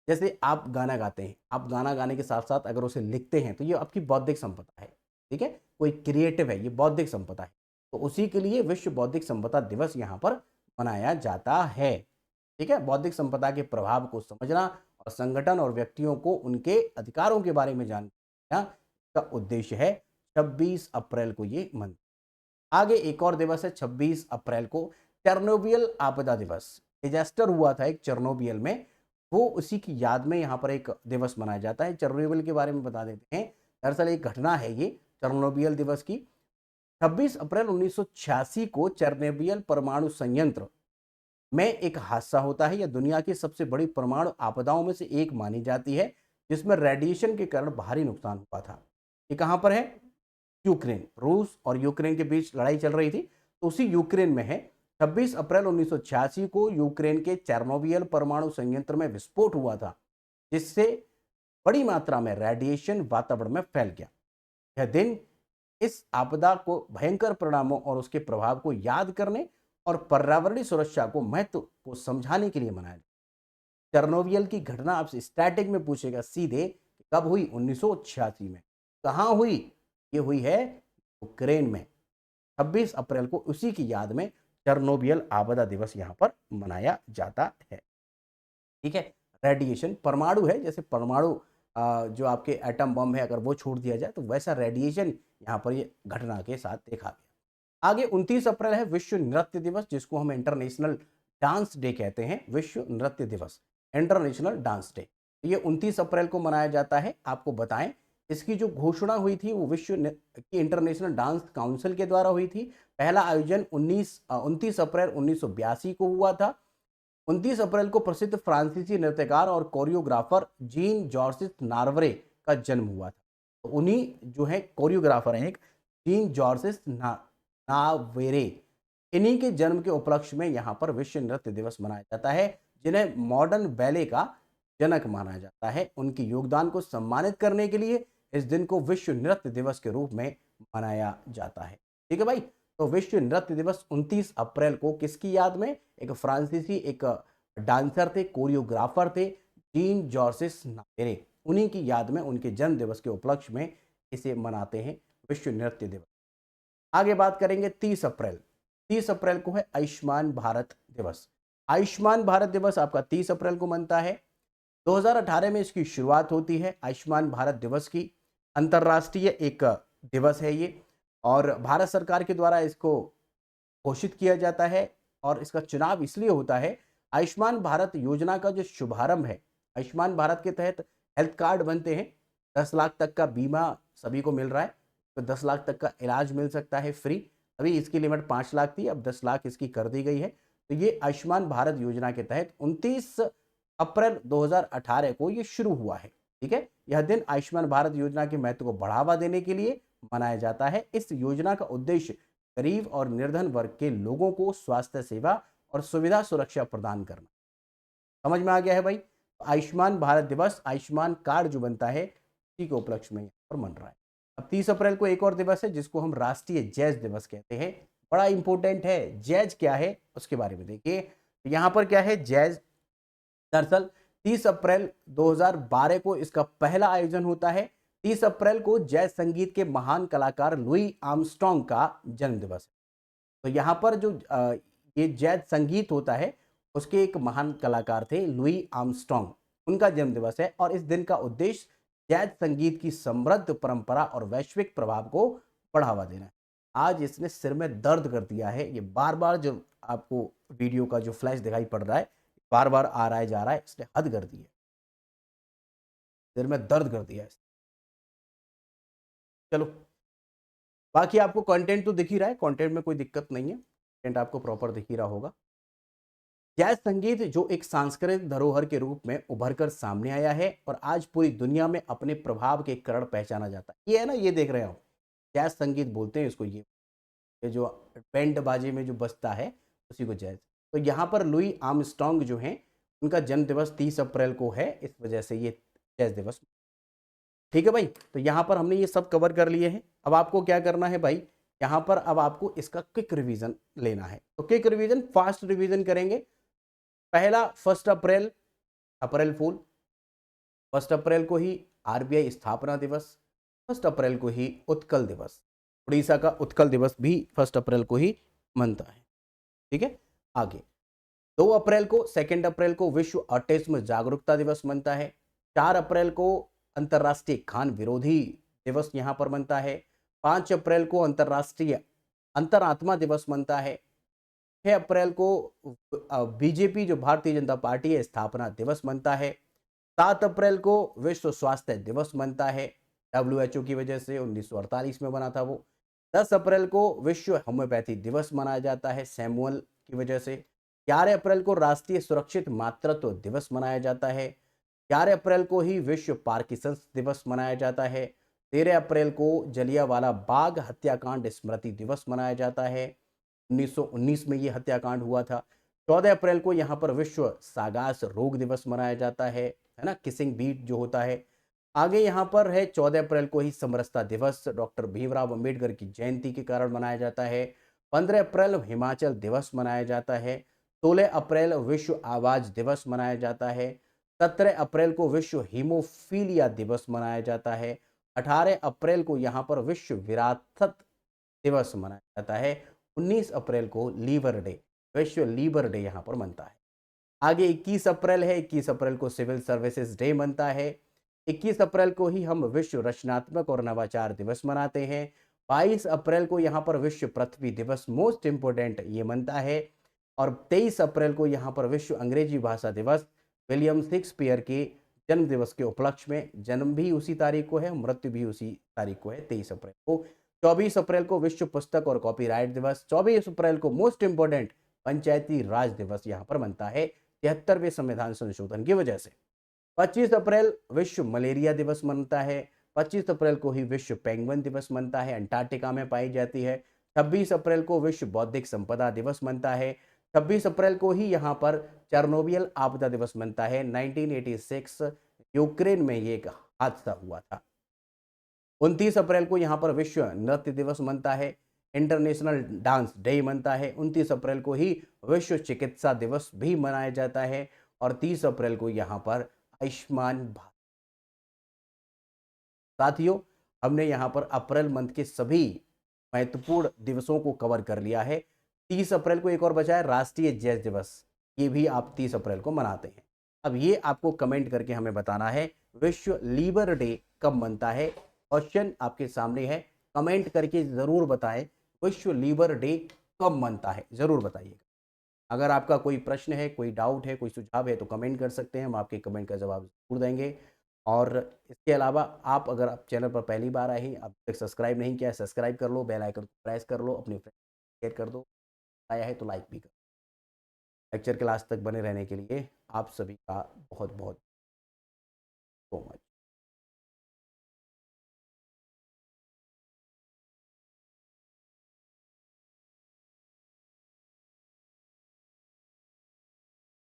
Speaker 1: जैसे आप गाना गाते हैं, आप गाना गाने के साथ साथ अगर उसे लिखते हैं तो ये आपकी बौद्धिक संपदा है। ठीक है, कोई क्रिएटिव है, ये बौद्धिक संपदा है, तो उसी के लिए विश्व बौद्धिक संपदा दिवस यहाँ पर मनाया जाता है। ठीक है, बौद्धिक संपदा के प्रभाव को समझना और संगठन और व्यक्तियों को उनके अधिकारों के बारे में जानना का उद्देश्य है 26 अप्रैल को ये मन। आगे एक और दिवस है 26 अप्रैल को चेरनोबिल आपदा दिवस। डिजास्टर हुआ था एक चेरनोबिल में, वो उसी की याद में यहाँ पर एक दिवस मनाया जाता है। चेरनोबिल के बारे में बता देते हैं, दरअसल एक घटना है ये चेरनोबिल दिवस की। 26 अप्रैल 1986 को चेरनोबिल परमाणु संयंत्र में एक हादसा होता है। यह दुनिया की सबसे बड़ी परमाणु आपदाओं में से एक मानी जाती है, जिसमें रेडिएशन के कारण भारी नुकसान हुआ था। ये कहाँ पर है, यूक्रेन, रूस और यूक्रेन के बीच लड़ाई चल रही थी, तो उसी यूक्रेन में है। 26 अप्रैल 1986 को यूक्रेन के चेरनोबिल परमाणु संयंत्र में विस्फोट हुआ था, जिससे बड़ी मात्रा में रेडिएशन वातावरण में फैल गया। यह दिन इस आपदा को भयंकर परिणामों और उसके प्रभाव को याद करने और पर्यावरणीय सुरक्षा को महत्व को समझाने के लिए मनाया जाता है। चेरनोबिल की घटना आपसे स्टैटिक में पूछेगा सीधे, कब हुई, 1986 में। कहाँ हुई, ये हुई है यूक्रेन में। 26 अप्रैल को उसी की याद में चेरनोबिल आपदा दिवस यहाँ पर मनाया जाता है। ठीक है, रेडिएशन परमाणु है, जैसे परमाणु जो आपके एटम बम है अगर वो छोड़ दिया जाए तो वैसा रेडिएशन यहाँ पर ये घटना के साथ देखा गया। आगे 29 अप्रैल है विश्व नृत्य दिवस, जिसको हम इंटरनेशनल डांस डे कहते हैं। विश्व नृत्य दिवस, इंटरनेशनल डांस डे, ये 29 अप्रैल को मनाया जाता है। आपको बताएं, इसकी जो घोषणा हुई थी वो विश्व की इंटरनेशनल डांस काउंसिल के द्वारा हुई थी। पहला आयोजन 29 अप्रैल 1982 को हुआ था। 29 अप्रैल को प्रसिद्ध फ्रांसीसी नृत्यकार और कोरियोग्राफर जीन जॉर्जिस नार्वरे का जन्म हुआ था। तो उन्हीं जो है कोरियोग्राफर हैं एक जीन जॉर्जिस नार्वरे, इन्हीं के जन्म के उपलक्ष्य में यहाँ पर विश्व नृत्य दिवस मनाया जाता है, जिन्हें मॉडर्न बैले का जनक माना जाता है। उनके योगदान को सम्मानित करने के लिए इस दिन को विश्व नृत्य दिवस के रूप में मनाया जाता है। ठीक है भाई, तो विश्व नृत्य दिवस 29 अप्रैल को किसकी याद में, एक फ्रांसीसी एक डांसर थे, कोरियोग्राफर थे, जीन जॉर्जिस नायरे। उन्हीं की याद में उनके जन्म दिवस के उपलक्ष्य में इसे मनाते हैं विश्व नृत्य दिवस। आगे बात करेंगे 30 अप्रैल। 30 अप्रैल को है आयुष्मान भारत दिवस। आयुष्मान भारत दिवस आपका 30 अप्रैल को मनता है। 2018 में इसकी शुरुआत होती है आयुष्मान भारत दिवस की। अंतर्राष्ट्रीय एक दिवस है ये, और भारत सरकार के द्वारा इसको घोषित किया जाता है, और इसका चुनाव इसलिए होता है, आयुष्मान भारत योजना का जो शुभारंभ है, आयुष्मान भारत के तहत हेल्थ कार्ड बनते हैं, 10 लाख तक का बीमा सभी को मिल रहा है, तो 10 लाख तक का इलाज मिल सकता है फ्री। अभी इसकी लिमिट 5 लाख थी, अब 10 लाख इसकी कर दी गई है। तो ये आयुष्मान भारत योजना के तहत 29 अप्रैल 2018 को ये शुरू हुआ है। ठीक है, यह दिन आयुष्मान भारत योजना के महत्व को बढ़ावा देने के लिए मनाया जाता है। इस योजना का उद्देश्य गरीब और निर्धन वर्ग के लोगों को स्वास्थ्य सेवा और सुविधा सुरक्षा प्रदान करना। समझ में आ गया है भाई? आयुष्मान भारत दिवस, आयुष्मान कार्ड जो बनता है, उसी के उपलक्ष्य में यहाँ पर मन रहा है। अब 30 अप्रैल को एक और दिवस है जिसको हम राष्ट्रीय जैज दिवस कहते हैं। बड़ा इंपॉर्टेंट है। जैज क्या है उसके बारे में देखिए। यहाँ पर क्या है जैज, दरअसल 30 अप्रैल 2012 को इसका पहला आयोजन होता है। 30 अप्रैल को जैज संगीत के महान कलाकार लुई आर्मस्ट्रॉन्ग का जन्म दिवस है। तो यहाँ पर जो ये जैज संगीत होता है, उसके एक महान कलाकार थे लुई आर्मस्ट्रॉन्ग, उनका जन्म दिवस है, और इस दिन का उद्देश्य जैज संगीत की समृद्ध परंपरा और वैश्विक प्रभाव को बढ़ावा देना है। आज इसने सिर में दर्द कर दिया है, ये बार बार जो आपको वीडियो का जो फ्लैश दिखाई पड़ रहा है, बार बार आ रहा है जा रहा है, इसने हद कर दी है, सिर में दर्द कर दिया है। चलो, बाकी आपको कंटेंट तो दिख ही रहा है, कंटेंट में कोई दिक्कत नहीं है, कंटेंट आपको प्रॉपर दिख ही रहा होगा। जैज संगीत जो एक सांस्कृतिक धरोहर के रूप में उभर कर सामने आया है और आज पूरी दुनिया में अपने प्रभाव के कारण पहचाना जाता है। ये है ना, ये देख रहे हो, जैज संगीत बोलते हैं इसको। ये जो बैंड बाजे में जो बजता है उसी को जैज। तो यहाँ पर लुई आर्मस्ट्रॉन्ग जो हैं, उनका जन्म दिवस 30 अप्रैल को है, इस वजह से ये जैज दिवस। ठीक है भाई, तो यहाँ पर हमने ये सब कवर कर लिए हैं। अब आपको क्या करना है भाई, यहाँ पर अब आपको इसका क्विक रिवीजन लेना है। तो क्विक रिवीजन, फास्ट रिवीजन करेंगे। पहला 1 अप्रैल, अप्रैल फूल। 1 अप्रैल को ही आरबीआई स्थापना दिवस। 1 अप्रैल को ही उत्कल दिवस, उड़ीसा का उत्कल दिवस भी 1 अप्रैल को ही मनता है। ठीक है, आगे 2 अप्रैल को, 2 अप्रैल को विश्व ऑटिज्म जागरूकता दिवस मनता है। 4 अप्रैल को अंतर्राष्ट्रीय खान विरोधी दिवस यहाँ पर मनता है। 5 अप्रैल को अंतर्राष्ट्रीय अंतरात्मा दिवस मनता है। 6 अप्रैल को बीजेपी जो भारतीय जनता पार्टी है स्थापना दिवस मनता है। 7 अप्रैल को विश्व स्वास्थ्य दिवस मनता है, WHO की वजह से 1948 में बना था वो। 10 अप्रैल को विश्व होम्योपैथी दिवस मनाया जाता है, सैमुअल की वजह से। 11 अप्रैल को राष्ट्रीय सुरक्षित मातृत्व दिवस मनाया जाता है। 11 अप्रैल को ही विश्व पार्किंसंस दिवस मनाया जाता है। 13 अप्रैल को जलियांवाला बाग हत्याकांड स्मृति दिवस मनाया जाता है, 1919 में ये हत्याकांड हुआ था। 14 अप्रैल को यहाँ पर विश्व सागास रोग दिवस मनाया जाता है ना, किसिंग बीट जो होता है। आगे यहाँ पर है 14 अप्रैल को ही समरसता दिवस, डॉक्टर भीमराव अंबेडकर की जयंती के कारण मनाया जाता है। 15 अप्रैल हिमाचल दिवस मनाया जाता है। 16 अप्रैल विश्व आवाज दिवस मनाया जाता है। 17 अप्रैल को विश्व हीमोफीलिया दिवस मनाया जाता है। 18 अप्रैल को यहाँ पर विश्व विरासत दिवस मनाया जाता है। 19 अप्रैल को लीवर डे, विश्व लीवर डे यहाँ पर मनता है। आगे 21 अप्रैल है, 21 अप्रैल को सिविल सर्विसेज डे मनता है। 21 अप्रैल को ही हम विश्व रचनात्मक और नवाचार दिवस मनाते हैं। 22 अप्रैल को यहाँ पर विश्व पृथ्वी दिवस, मोस्ट इंपोर्टेंट, ये मनता है। और 23 अप्रैल को यहाँ पर विश्व अंग्रेजी भाषा दिवस, विलियम शेक्सपियर के जन्म दिवस के उपलक्ष्य में, जन्म भी उसी तारीख को है, मृत्यु भी उसी तारीख को है, 23 अप्रैल को। 24 अप्रैल को विश्व पुस्तक और कॉपीराइट दिवस। 24 अप्रैल को मोस्ट इंपोर्टेंट पंचायती राज दिवस यहाँ पर मनता है, 73वें संविधान संशोधन की वजह से। 25 अप्रैल विश्व मलेरिया दिवस मनता है। 25 अप्रैल को ही विश्व पेंगुइन दिवस मनता है, अंटार्कटिका में पाई जाती है। 26 अप्रैल को विश्व बौद्धिक संपदा दिवस मनता है। 26 अप्रैल को ही यहाँ पर चेरनोबिल आपदा दिवस मनता है, 1986 यूक्रेन में ये एक हादसा हुआ था। 29 अप्रैल को यहाँ पर विश्व नृत्य दिवस मनता है। इंटरनेशनल डांस डे बनता है। 29 अप्रैल को ही विश्व चिकित्सा दिवस भी मनाया जाता है और 30 अप्रैल को यहाँ पर आयुष्मान भारत। साथियों, हमने यहाँ पर अप्रैल मंथ के सभी महत्वपूर्ण दिवसों को कवर कर लिया है। 30 अप्रैल को एक और बचा है राष्ट्रीय जैव दिवस, ये भी आप 30 अप्रैल को मनाते हैं। अब ये आपको कमेंट करके हमें बताना है विश्व लीवर डे कब बनता है। क्वेश्चन आपके सामने है, कमेंट करके जरूर बताएं विश्व लीवर डे कब बनता है, जरूर बताइएगा। अगर आपका कोई प्रश्न है, कोई डाउट है, कोई सुझाव है तो कमेंट कर सकते हैं, हम आपके कमेंट का जवाब जरूर देंगे। और इसके अलावा आप अगर आप चैनल पर पहली बार आए हैं, अब तक सब्सक्राइब नहीं किया है, सब्सक्राइब कर लो, बेल आइकन को प्रेस कर लो, अपने फ्रेंड शेयर कर दो, आया है तो लाइक भी कर। लेक्चर क्लास तक बने रहने के लिए आप सभी का बहुत बहुत सो मच।